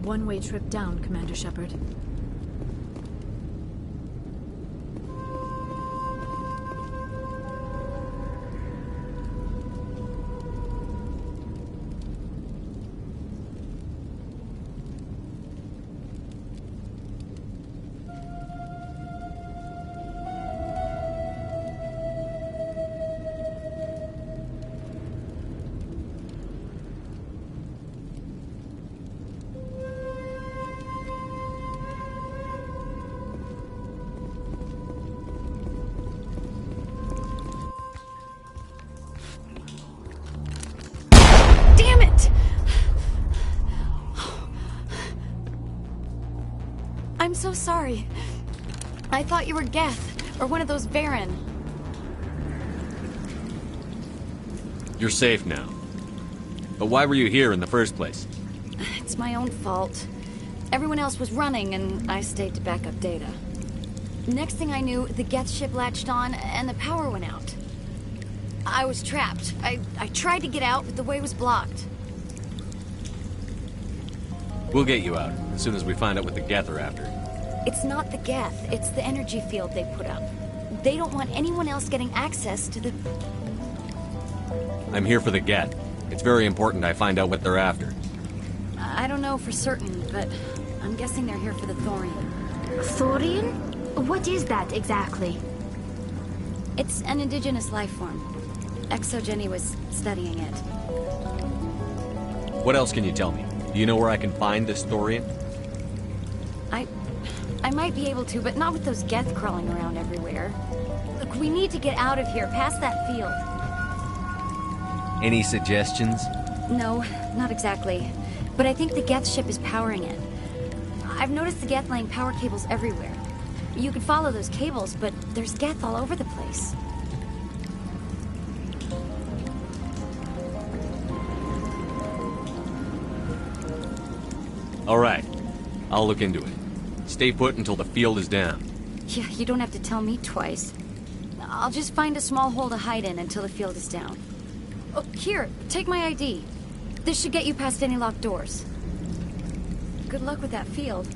one-way trip down, Commander Shepard. I'm so sorry. I thought you were Geth, or one of those Baron. You're safe now. But why were you here in the first place? It's my own fault. Everyone else was running, and I stayed to back up data. Next thing I knew, the Geth ship latched on, and the power went out. I was trapped. I tried to get out, but the way was blocked. We'll get you out, as soon as we find out what the Geth are after. It's not the Geth, it's the energy field they put up. They don't want anyone else getting access to the... I'm here for the Geth. It's very important I find out what they're after. I don't know for certain, but I'm guessing they're here for the Thorian. Thorian? What is that exactly? It's an indigenous life form. ExoGenny was studying it. What else can you tell me? Do you know where I can find this Thorian? I might be able to, but not with those Geth crawling around everywhere. Look, we need to get out of here, past that field. Any suggestions? No, not exactly. But I think the Geth ship is powering it. I've noticed the Geth laying power cables everywhere. You could follow those cables, but there's Geth all over the place. All right. I'll look into it. Stay put until the field is down. Yeah, you don't have to tell me twice. I'll just find a small hole to hide in until the field is down. Oh, here, take my ID. This should get you past any locked doors. Good luck with that field.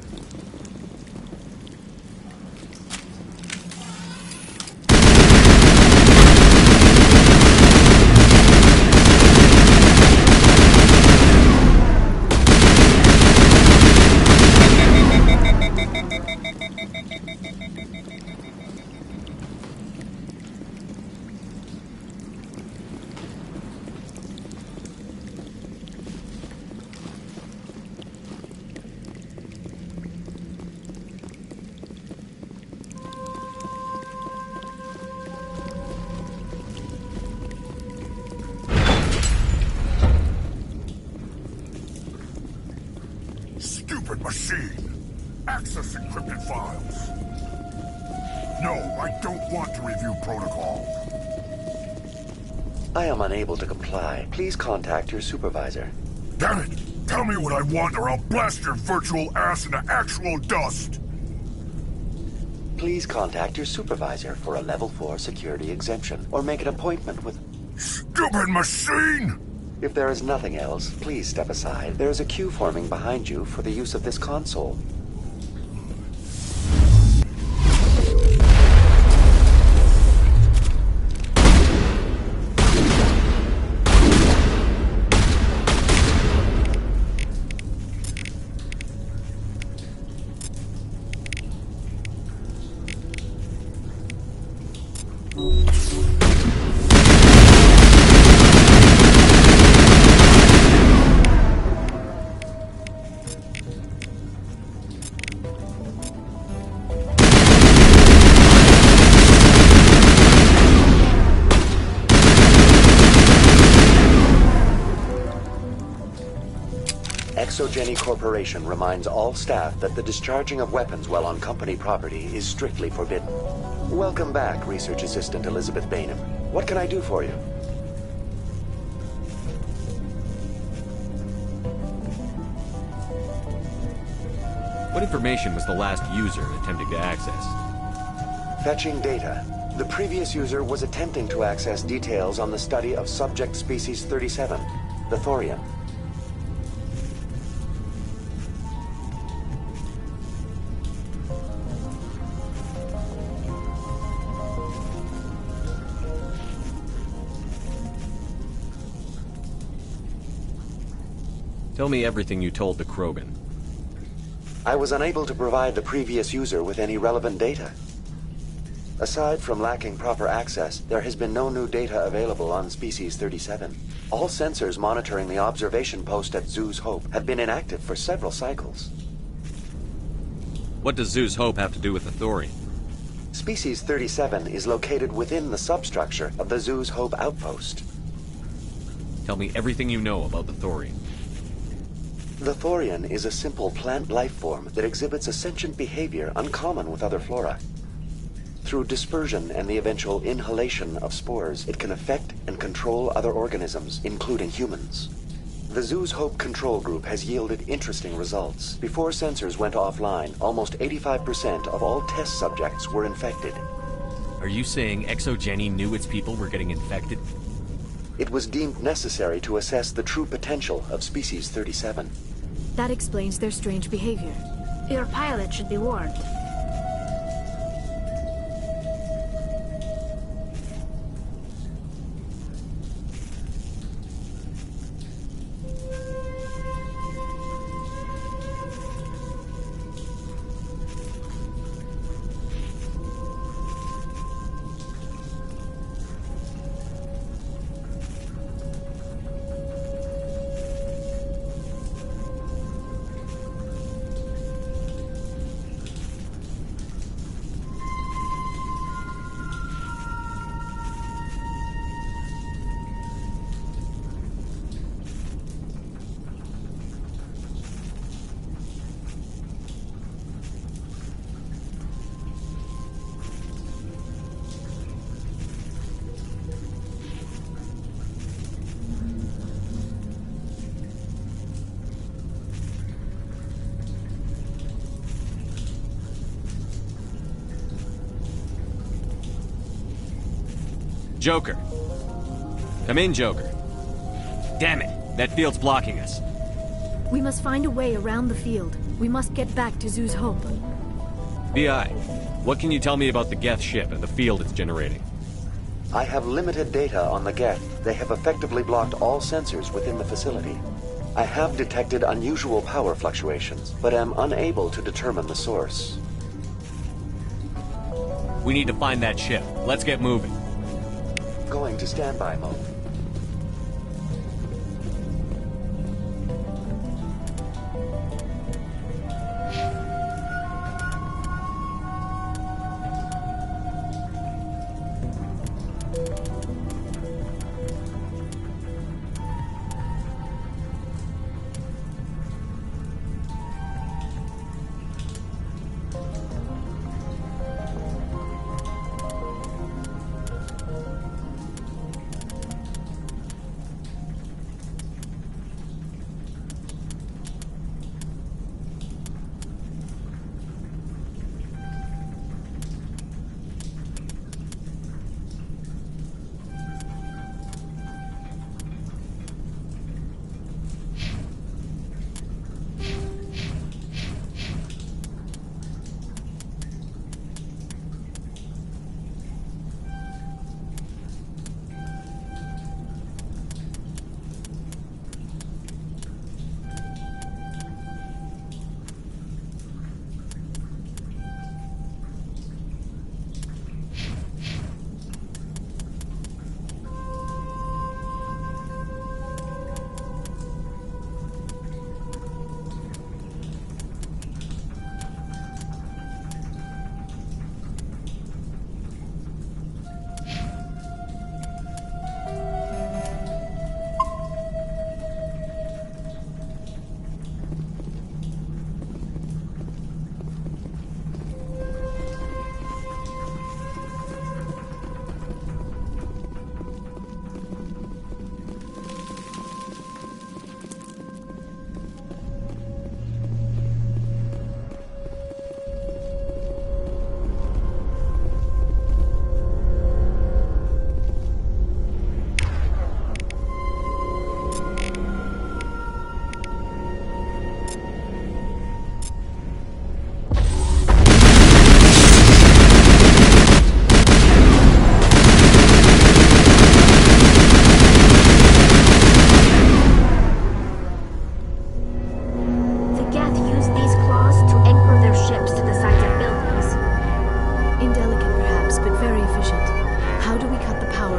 Stupid machine! Access encrypted files. No, I don't want to review protocol. I am unable to comply. Please contact your supervisor. Damn it! Tell me what I want or I'll blast your virtual ass into actual dust! Please contact your supervisor for a Level 4 security exemption, or make an appointment with... Stupid machine! If there is nothing else, please step aside. There is a queue forming behind you for the use of this console. ExoGenny Corporation reminds all staff that the discharging of weapons while on company property is strictly forbidden. Welcome back, Research Assistant Elizabeth Bainham. What can I do for you? What information was the last user attempting to access? Fetching data. The previous user was attempting to access details on the study of Subject Species 37, the Thorian. Tell me everything you told the Krogan. I was unable to provide the previous user with any relevant data. Aside from lacking proper access, there has been no new data available on Species 37. All sensors monitoring the observation post at Zhu's Hope have been inactive for several cycles. What does Zhu's Hope have to do with the Thorian? Species 37 is located within the substructure of the Zhu's Hope outpost. Tell me everything you know about the Thorian. The Thorian is a simple plant life form that exhibits a sentient behavior uncommon with other flora. Through dispersion and the eventual inhalation of spores, it can affect and control other organisms, including humans. The Zhu's Hope control group has yielded interesting results. Before sensors went offline, almost 85% of all test subjects were infected. Are you saying ExoGeni knew its people were getting infected? It was deemed necessary to assess the true potential of Species 37. That explains their strange behavior. Your pilot should be warned. Joker. Come in, Joker. Damn it, that field's blocking us. We must find a way around the field. We must get back to Zhu's Hope. BI, what can you tell me about the Geth ship and the field it's generating? I have limited data on the Geth. They have effectively blocked all sensors within the facility. I have detected unusual power fluctuations, but am unable to determine the source. We need to find that ship. Let's get moving. Going to standby mode.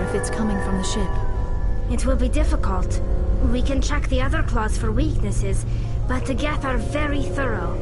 if it's coming from the ship. It will be difficult. We can check the other claws for weaknesses, but the Geth are very thorough.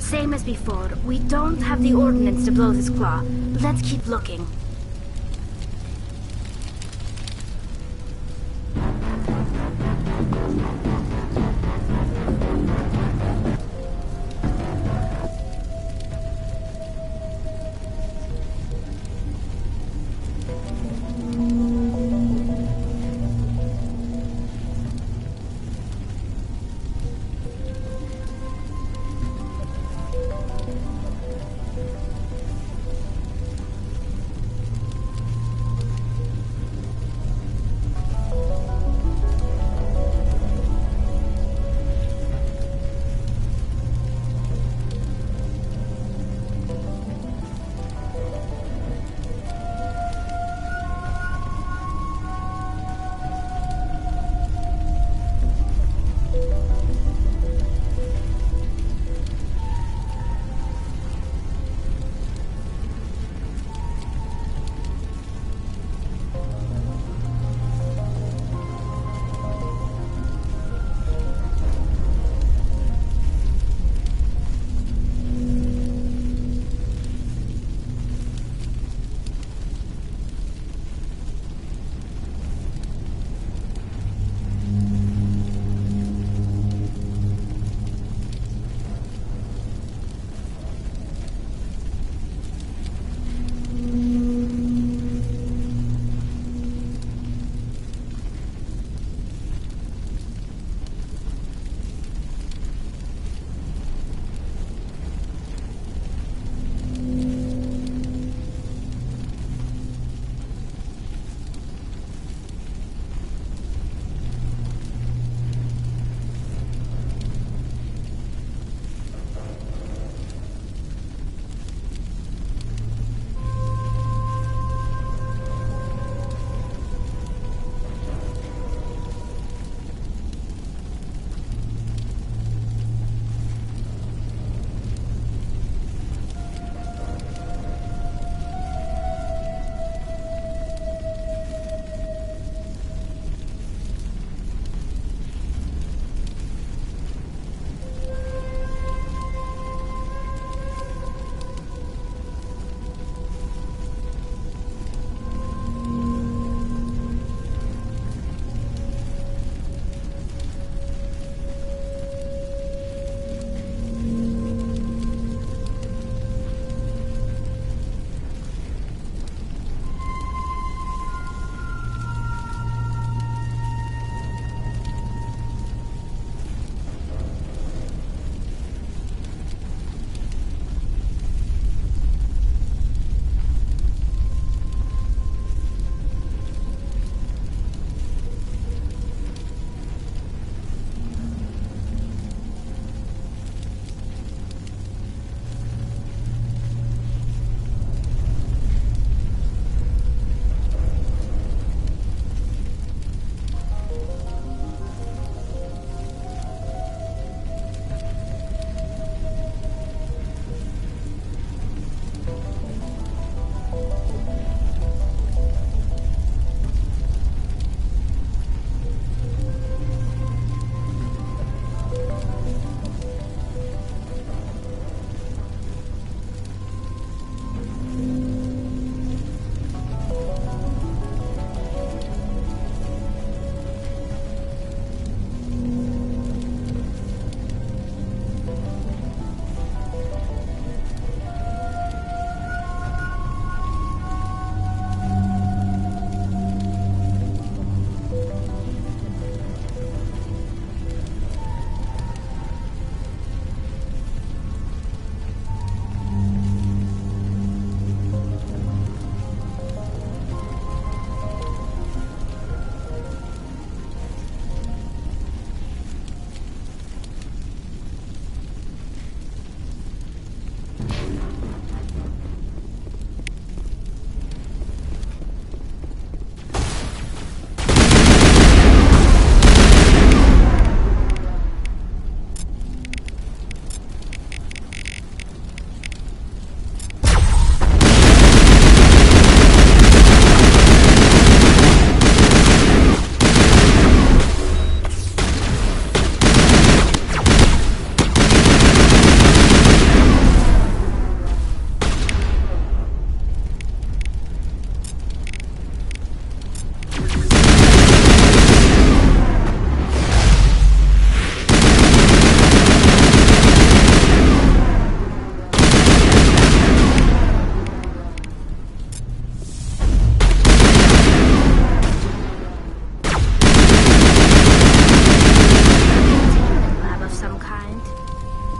Same as before, we don't have the ordnance to blow this claw. Let's keep looking.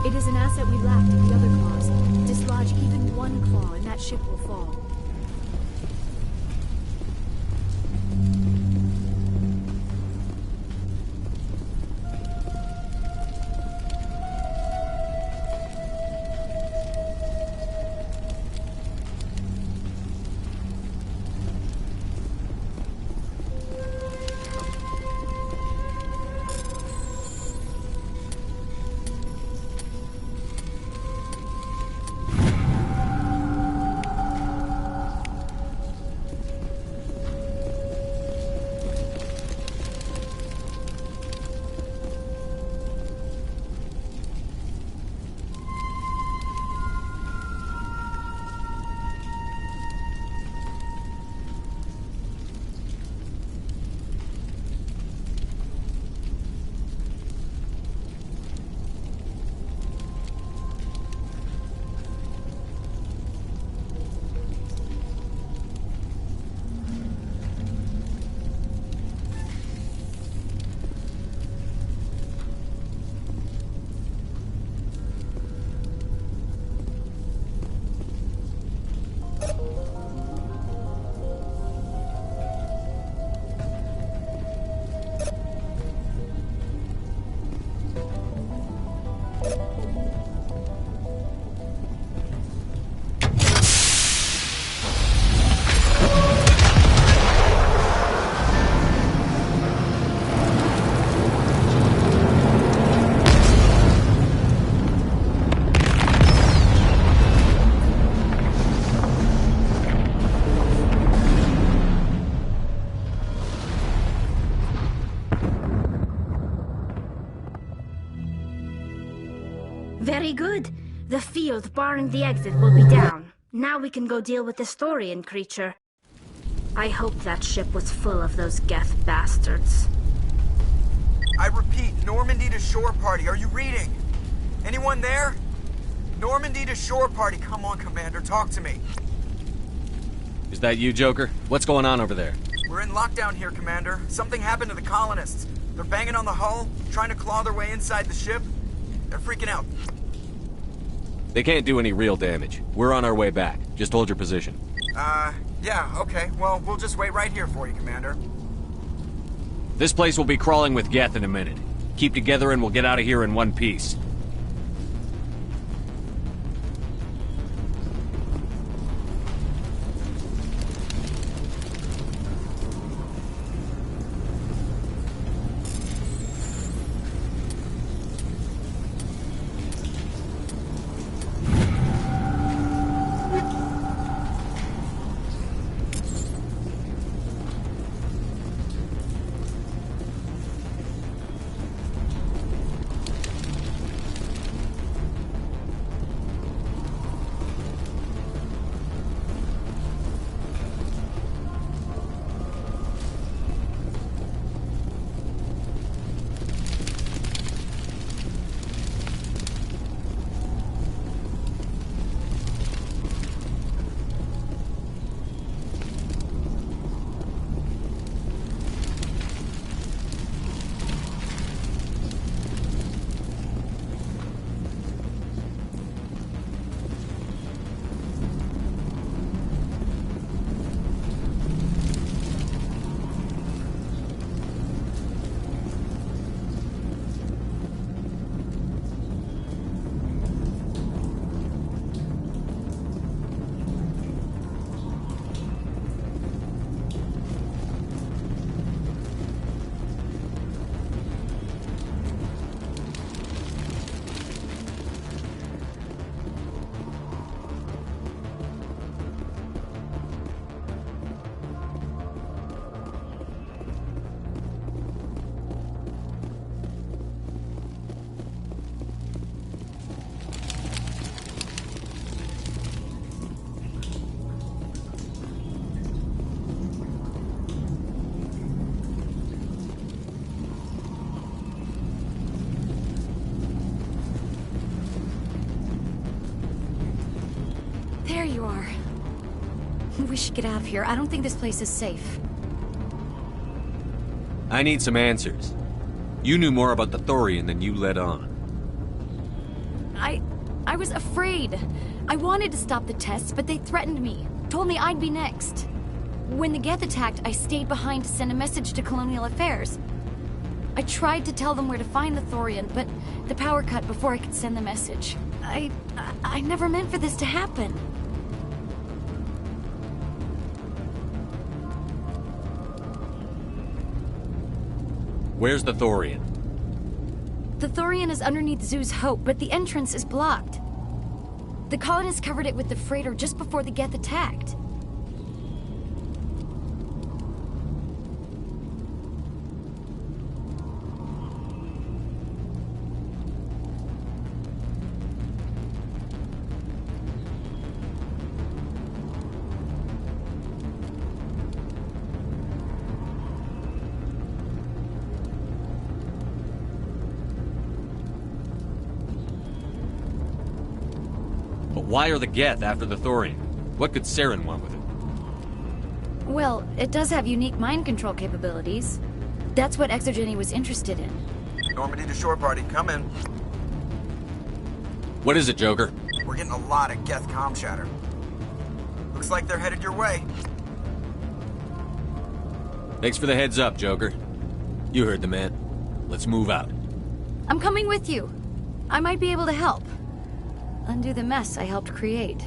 It is an asset we lacked in the other claws. Dislodge even one claw and that ship will fall. Very good. The field barring the exit will be down. Now we can go deal with the Thorian creature. I hope that ship was full of those Geth bastards. I repeat, Normandy to shore party. Are you reading? Anyone there? Normandy to shore party. Come on, Commander. Talk to me. Is that you, Joker? What's going on over there? We're in lockdown here, Commander. Something happened to the colonists. They're banging on the hull, trying to claw their way inside the ship. They're freaking out. They can't do any real damage. We're on our way back. Just hold your position. Yeah, okay. Well, we'll just wait right here for you, Commander. This place will be crawling with Geth in a minute. Keep together and we'll get out of here in one piece. There you are. We should get out of here. I don't think this place is safe. I need some answers. You knew more about the Thorian than you let on. I was afraid. I wanted to stop the tests, but they threatened me. Told me I'd be next. When the Geth attacked, I stayed behind to send a message to Colonial Affairs. I tried to tell them where to find the Thorian, but the power cut before I could send the message. I never meant for this to happen. Where's the Thorian? The Thorian is underneath Zoo's Hope, but the entrance is blocked. The colonists covered it with the freighter just before the Geth attacked. Why are the Geth after the Thorian? What could Saren want with it? Well, it does have unique mind control capabilities. That's what ExoGeni was interested in. Normandy to shore party, come in. What is it, Joker? We're getting a lot of Geth comm chatter. Looks like they're headed your way. Thanks for the heads up, Joker. You heard the man. Let's move out. I'm coming with you. I might be able to help. Undo the mess I helped create.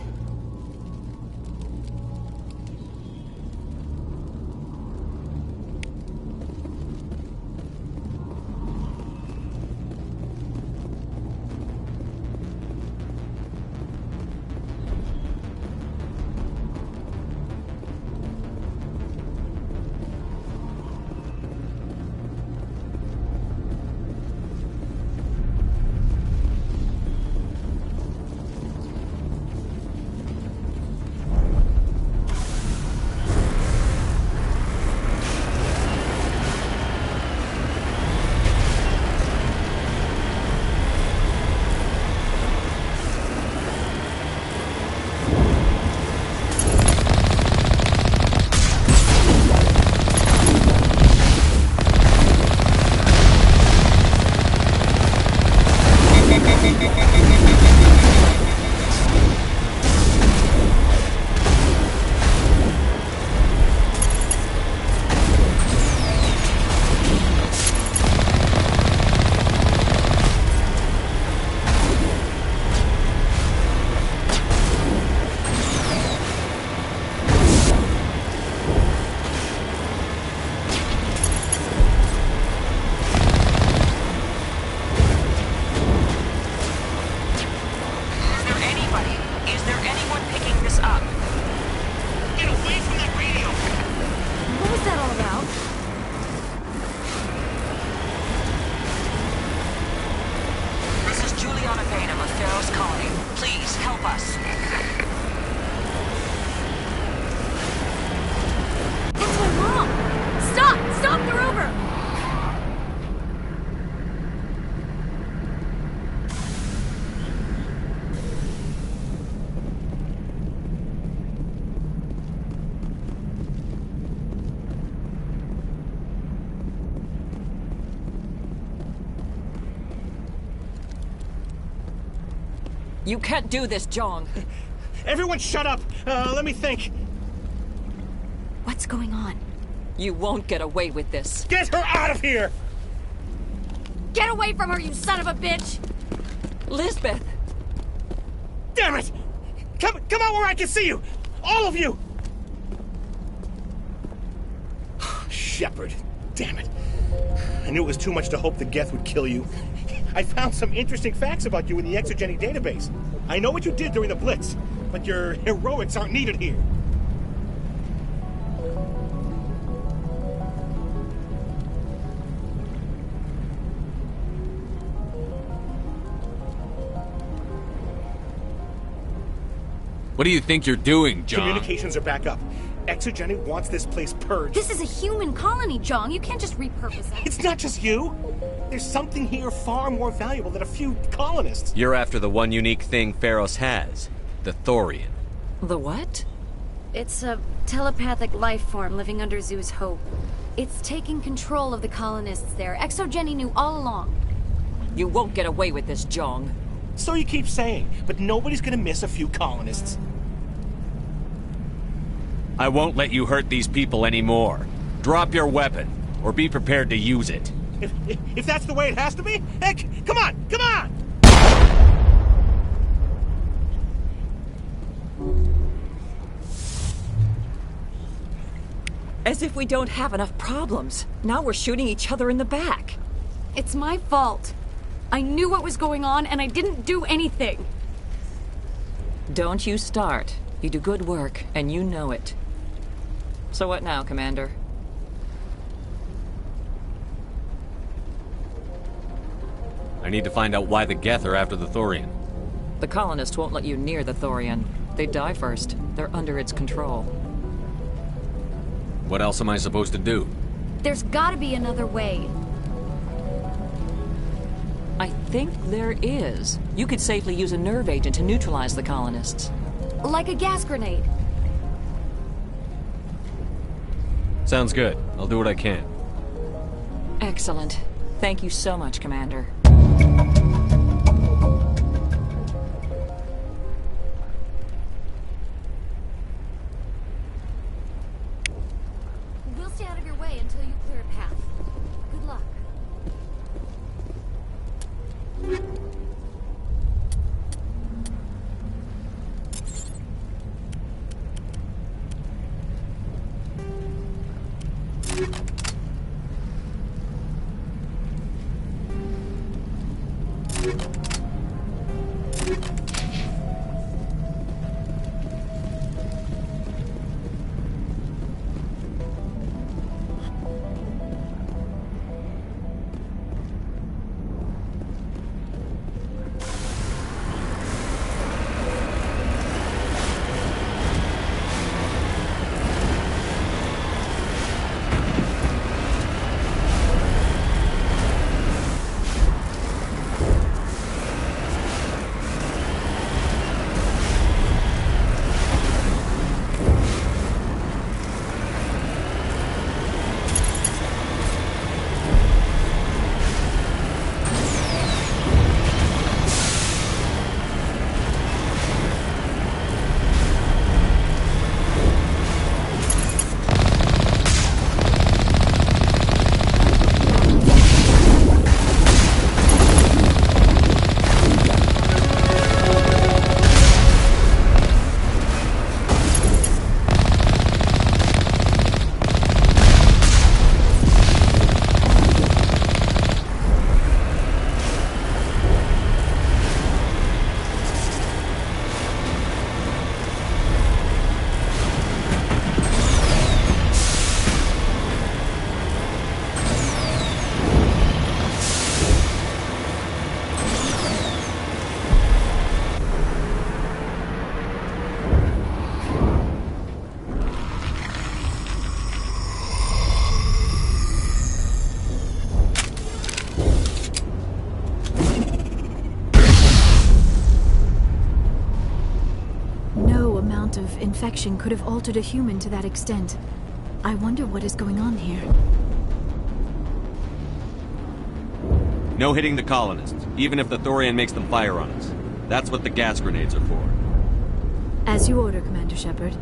You can't do this, Jong. Everyone shut up! Let me think. What's going on? You won't get away with this. Get her out of here! Get away from her, you son of a bitch! Lisbeth! Damn it! Come out where I can see you! All of you! Shepard, damn it. I knew it was too much to hope the Geth would kill you. I found some interesting facts about you in the ExoGeni database. I know what you did during the Blitz, but your heroics aren't needed here. What do you think you're doing, John? Communications are back up. ExoGeni wants this place purged. This is a human colony, Jong. You can't just repurpose it. It's not just you. There's something here far more valuable than a few colonists. You're after the one unique thing Pharos has. The Thorian. The what? It's a telepathic life form living under Zoo's Hope. It's taking control of the colonists there. ExoGeni knew all along. You won't get away with this, Jong. So you keep saying, but nobody's gonna miss a few colonists. I won't let you hurt these people anymore. Drop your weapon, or be prepared to use it. If that's the way it has to be, heck, come on, come on! As if we don't have enough problems. Now we're shooting each other in the back. It's my fault. I knew what was going on, and I didn't do anything. Don't you start. You do good work, and you know it. So what now, Commander? I need to find out why the Geth are after the Thorian. The colonists won't let you near the Thorian. They die first. They're under its control. What else am I supposed to do? There's gotta be another way. I think there is. You could safely use a nerve agent to neutralize the colonists. Like a gas grenade. Sounds good. I'll do what I can. Excellent. Thank you so much, Commander. We'll stay out of your way until you clear a path. Good luck. Infection could have altered a human to that extent. I wonder what is going on here. No hitting the colonists, even if the Thorian makes them fire on us. That's what the gas grenades are for. As you order, Commander Shepard.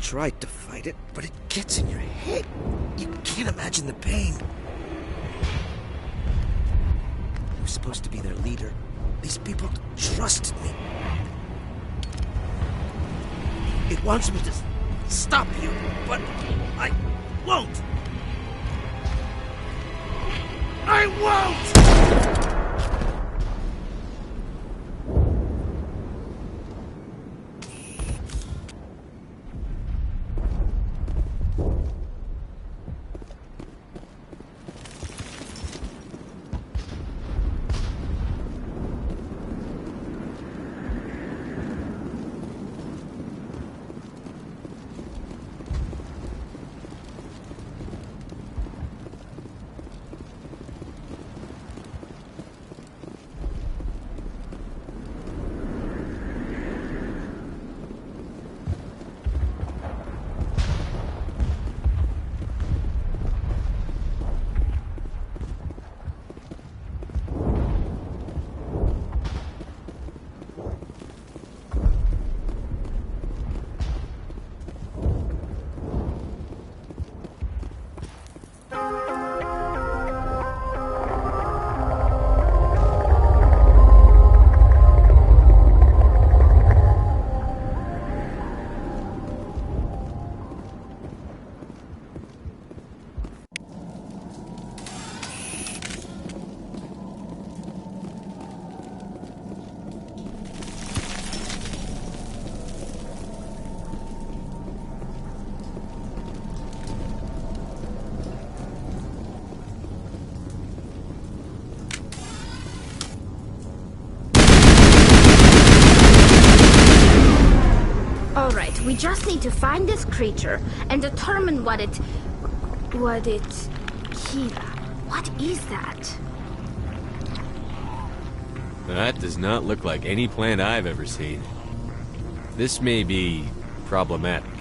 tried to fight it, but it gets in your head. You can't imagine the pain. I was supposed to be their leader. These people trusted me. It wants me to stop you, but I won't. I won't! Alright, we just need to find this creature and determine what it... Kira, what is that? That does not look like any plant I've ever seen. This may be problematic.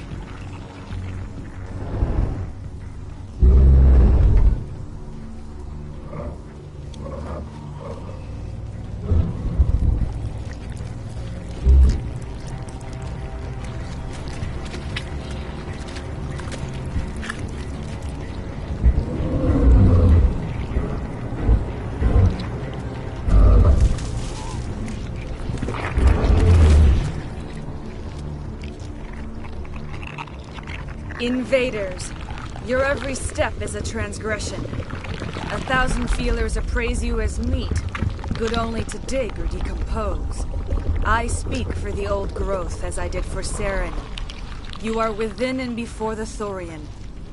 Invaders, your every step is a transgression. 1,000 feelers appraise you as meat, good only to dig or decompose. I speak for the old growth as I did for Saren. You are within and before the Thorian.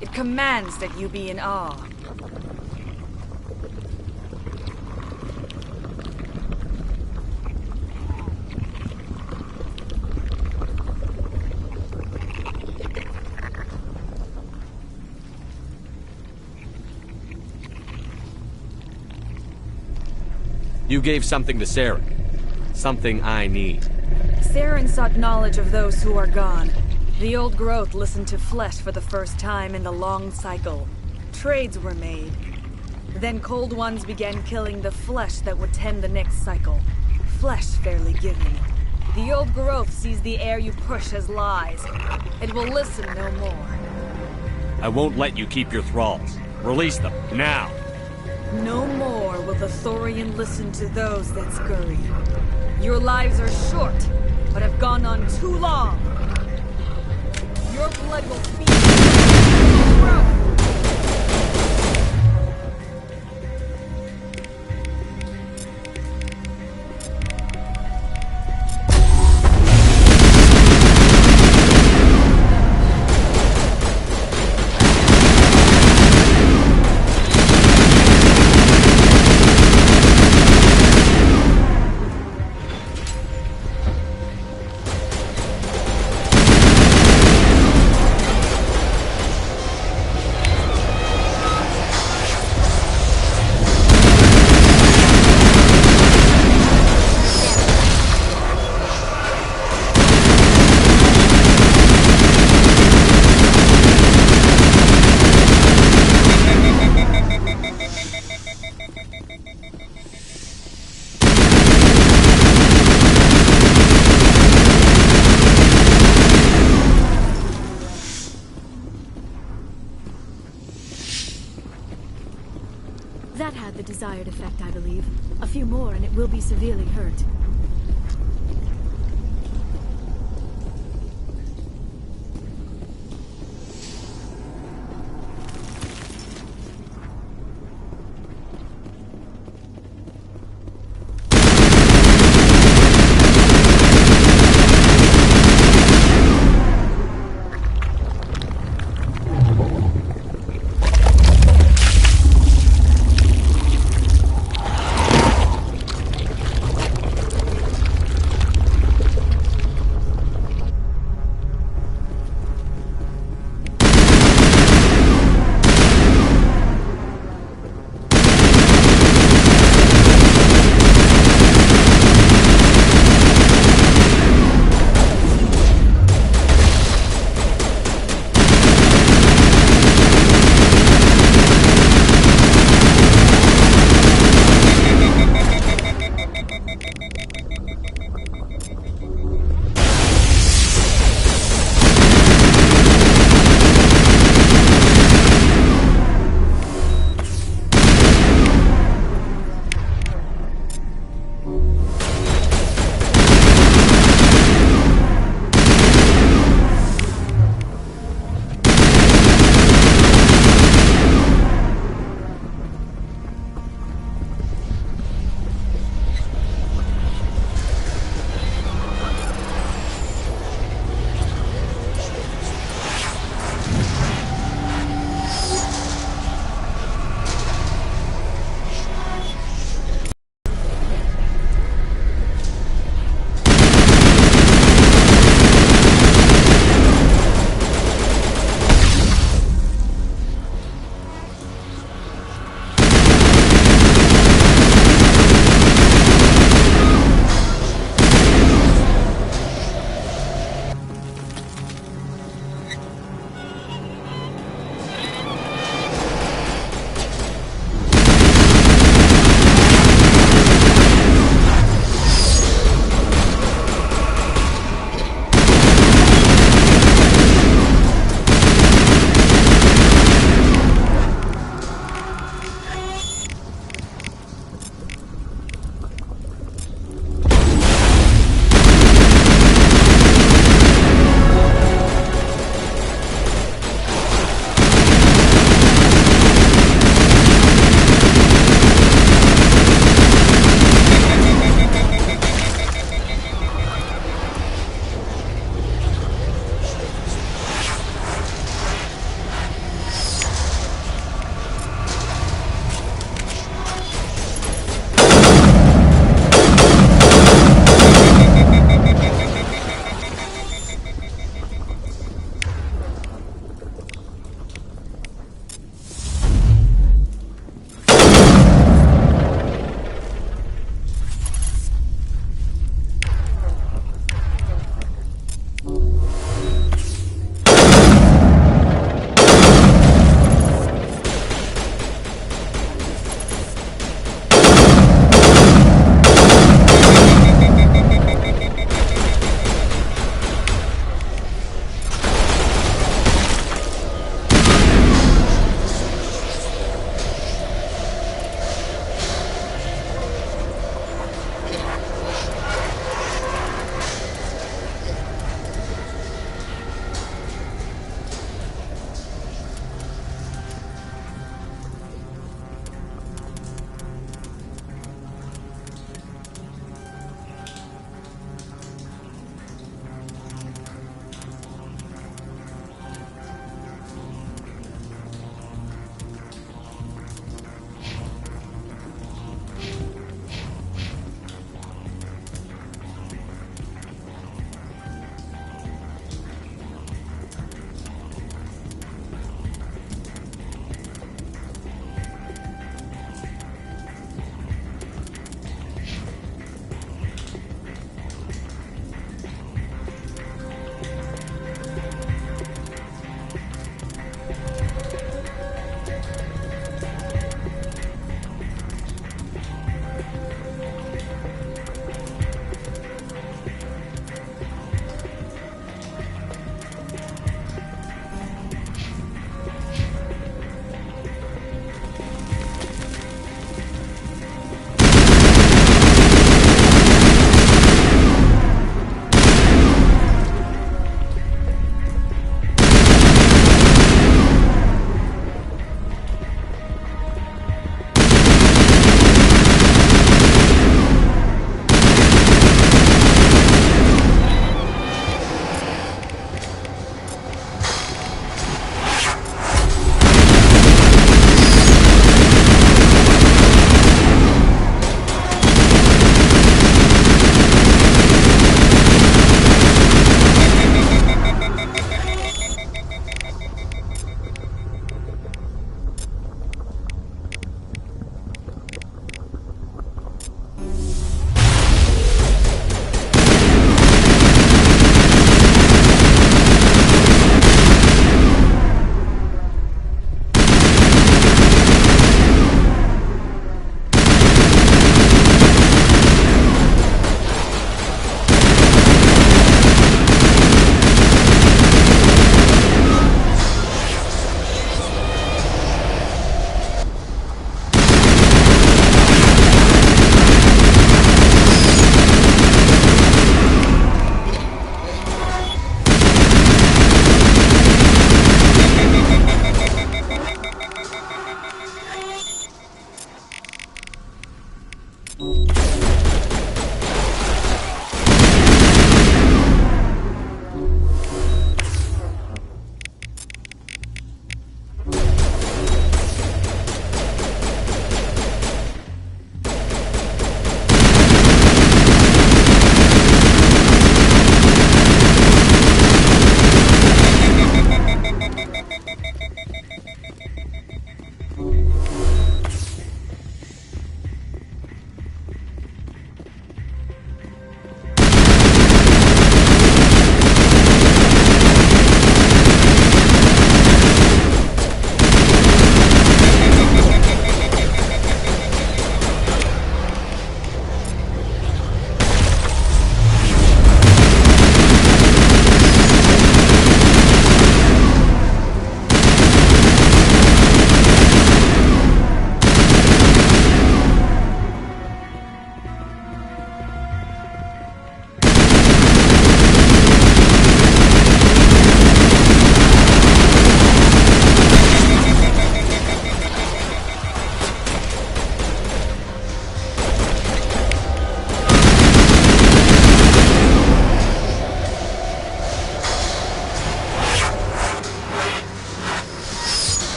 It commands that you be in awe. You gave something to Saren. Something I need. Saren sought knowledge of those who are gone. The old growth listened to flesh for the first time in the long cycle. Trades were made. Then cold ones began killing the flesh that would tend the next cycle. Flesh fairly given. The old growth sees the air you push as lies. It will listen no more. I won't let you keep your thralls. Release them, now! No more will the Thorian listen to those that scurry. Your lives are short, but have gone on too long. Your blood will feed you. That had the desired effect, I believe. A few more and it will be severely hurt.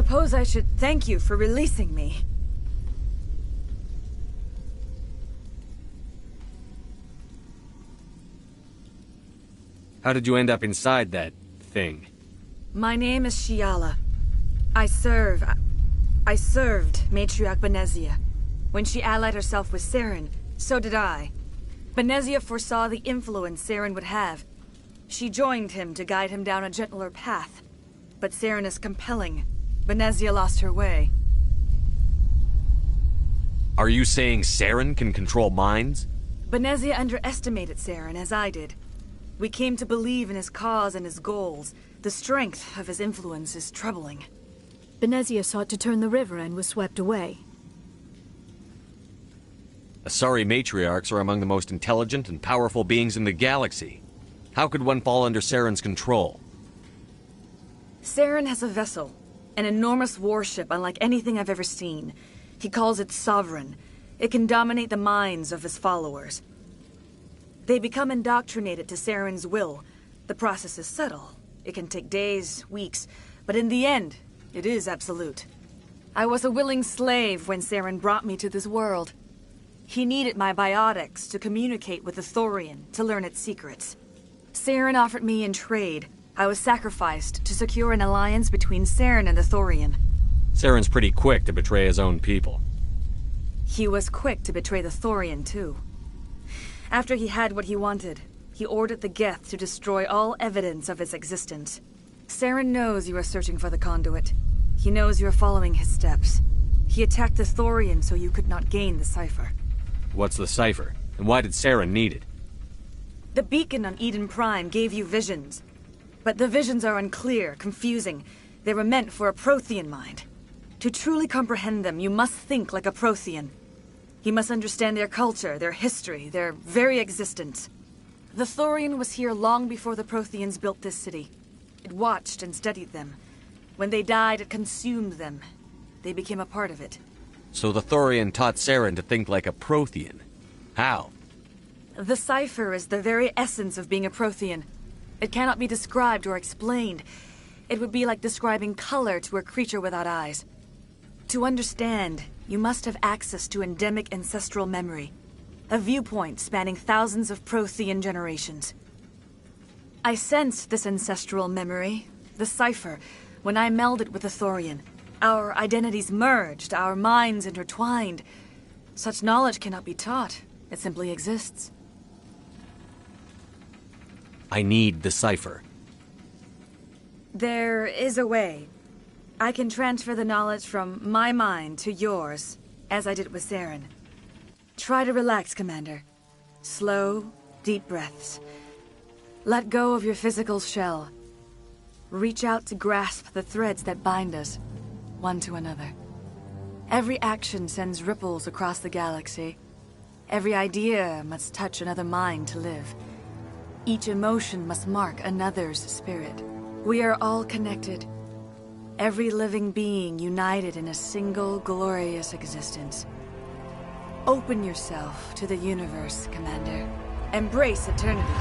suppose I should thank you for releasing me. How did you end up inside that thing? My name is Shiala. I served Matriarch Benezia. When she allied herself with Saren, so did I. Benezia foresaw the influence Saren would have. She joined him to guide him down a gentler path. But Saren is compelling. Benezia lost her way. Are you saying Saren can control minds? Benezia underestimated Saren, as I did. We came to believe in his cause and his goals. The strength of his influence is troubling. Benezia sought to turn the river and was swept away. Asari matriarchs are among the most intelligent and powerful beings in the galaxy. How could one fall under Saren's control? Saren has a vessel, an enormous warship unlike anything I've ever seen. He calls it Sovereign. It can dominate the minds of his followers. They become indoctrinated to Saren's will. The process is subtle. It can take days, weeks, but in the end, it is absolute. I was a willing slave when Saren brought me to this world. He needed my biotics to communicate with the Thorian, to learn its secrets. Saren offered me in trade. I was sacrificed to secure an alliance between Saren and the Thorian. Saren's pretty quick to betray his own people. He was quick to betray the Thorian, too. After he had what he wanted, he ordered the Geth to destroy all evidence of its existence. Saren knows you are searching for the conduit. He knows you are following his steps. He attacked the Thorian so you could not gain the cipher. What's the cipher? And why did Saren need it? The beacon on Eden Prime gave you visions. But the visions are unclear, confusing. They were meant for a Prothean mind. To truly comprehend them, you must think like a Prothean. You must understand their culture, their history, their very existence. The Thorian was here long before the Protheans built this city. It watched and studied them. When they died, it consumed them. They became a part of it. So the Thorian taught Saren to think like a Prothean. How? The cipher is the very essence of being a Prothean. It cannot be described or explained. It would be like describing color to a creature without eyes. To understand, you must have access to endemic ancestral memory. A viewpoint spanning thousands of Prothean generations. I sensed this ancestral memory, the cipher, when I melded with the Thorian. Our identities merged, our minds intertwined. Such knowledge cannot be taught. It simply exists. I need the cipher. There is a way. I can transfer the knowledge from my mind to yours, as I did with Saren. Try to relax, Commander. Slow, deep breaths. Let go of your physical shell. Reach out to grasp the threads that bind us, one to another. Every action sends ripples across the galaxy. Every idea must touch another mind to live. Each emotion must mark another's spirit. We are all connected. Every living being united in a single glorious existence. Open yourself to the universe, Commander. Embrace eternity.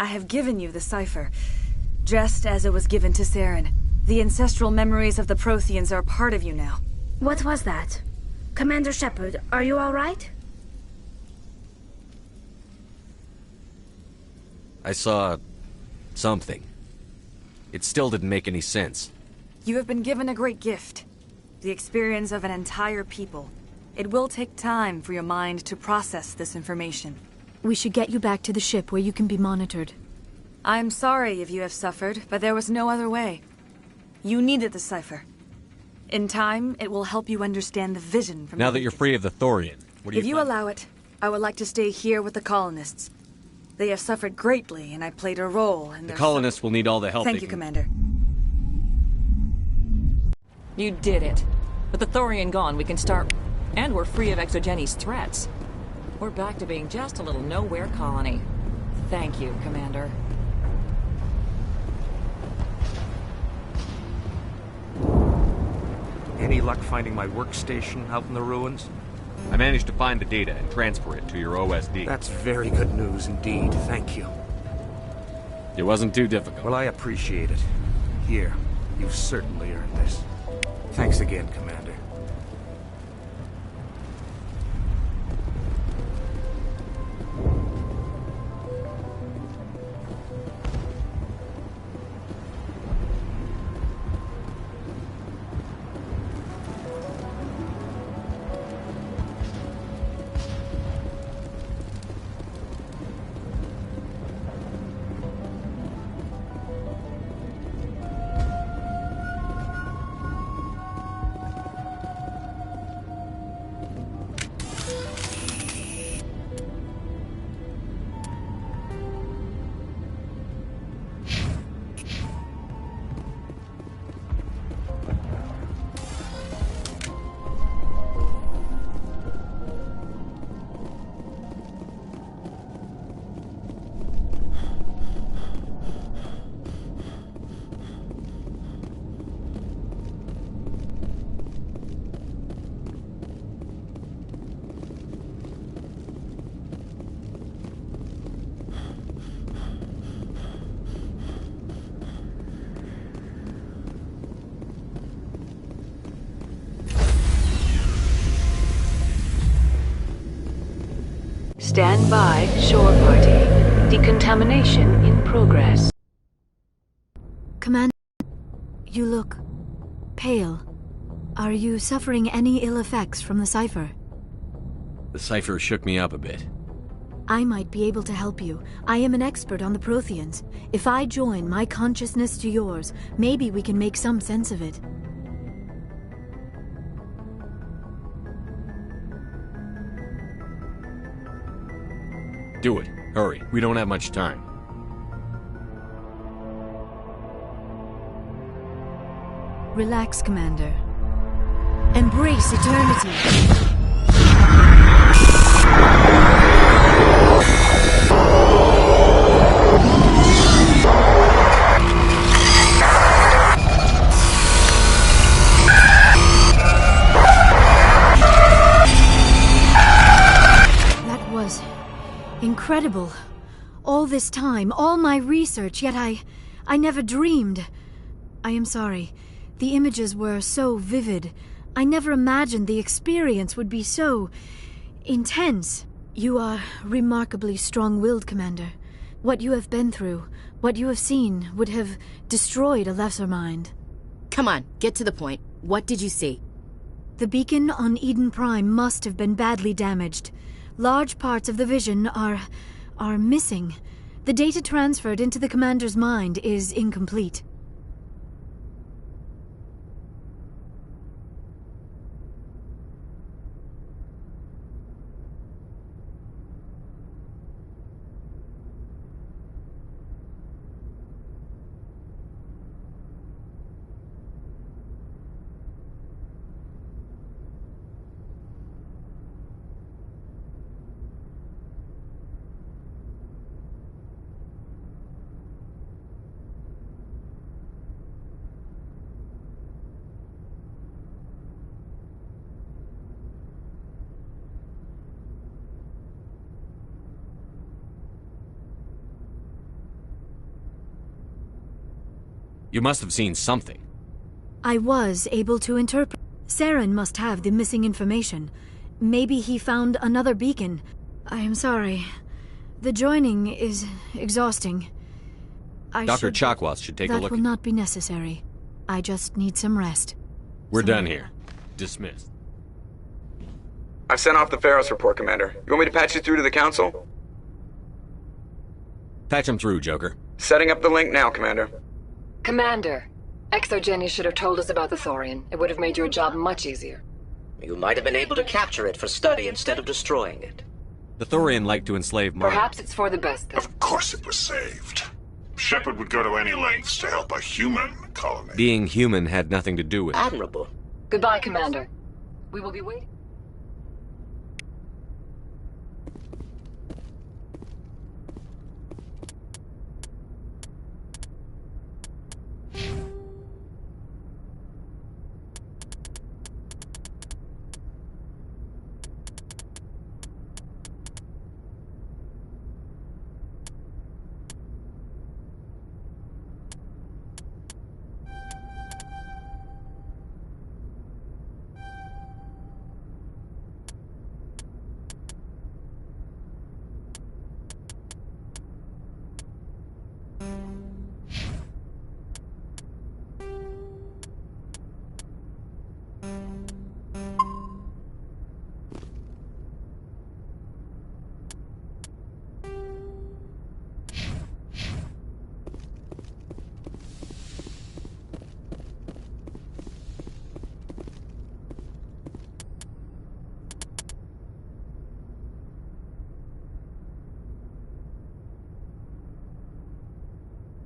I have given you the cipher, just as it was given to Saren. The ancestral memories of the Protheans are a part of you now. What was that? Commander Shepard, are you all right? I saw something. It still didn't make any sense. You have been given a great gift. The experience of an entire people. It will take time for your mind to process this information. We should get you back to the ship where you can be monitored. I'm sorry if you have suffered, but there was no other way. You needed the cipher. In time, it will help you understand the vision from Now that you're free of the Thorian, what do you If you allow it, I would like to stay here with the colonists. They have suffered greatly, and I played a role in The their colonists will need all the help Thank they you, can... Commander. You did it. With the Thorian gone, we can start... And we're free of ExoGeni's threats. We're back to being just a little nowhere colony. Thank you, Commander. Any luck finding my workstation out in the ruins? I managed to find the data and transfer it to your OSD. That's very good news indeed, thank you. It wasn't too difficult. Well, I appreciate it. Here, you've certainly earned this. Thanks again, Commander. Stand by, shore party. Decontamination in progress. Commander, you look pale. Are you suffering any ill effects from the cipher? The cipher shook me up a bit. I might be able to help you. I am an expert on the Protheans. If I join my consciousness to yours, maybe we can make some sense of it. Do it. Hurry. We don't have much time. Relax, Commander. Embrace eternity. That was incredible. All this time, all my research, yet I never dreamed. I am sorry. The images were so vivid. I never imagined the experience would be so intense. You are remarkably strong-willed, Commander. What you have been through, what you have seen, would have destroyed a lesser mind. Come on, get to the point. What did you see? The beacon on Eden Prime must have been badly damaged. Large parts of the vision are missing. The data transferred into the Commander's mind is incomplete. You must have seen something. I was able to interpret. Saren must have the missing information. Maybe he found another beacon. I am sorry. The joining is exhausting. Dr. Chakwas should take a look. That will not be necessary. I just need some rest. We're done here. Dismissed. I've sent off the Pharos report, Commander. You want me to patch you through to the Council? Patch him through, Joker. Setting up the link now, Commander. Commander, ExoGeni should have told us about the Thorian. It would have made your job much easier. You might have been able to capture it for study instead of destroying it. The Thorian liked to enslave Martin. Perhaps it's for the best, then. Of course it was saved. Shepard would go to any lengths to help a human colony. Being human had nothing to do with it. Admirable. Goodbye, Commander. We will be waiting.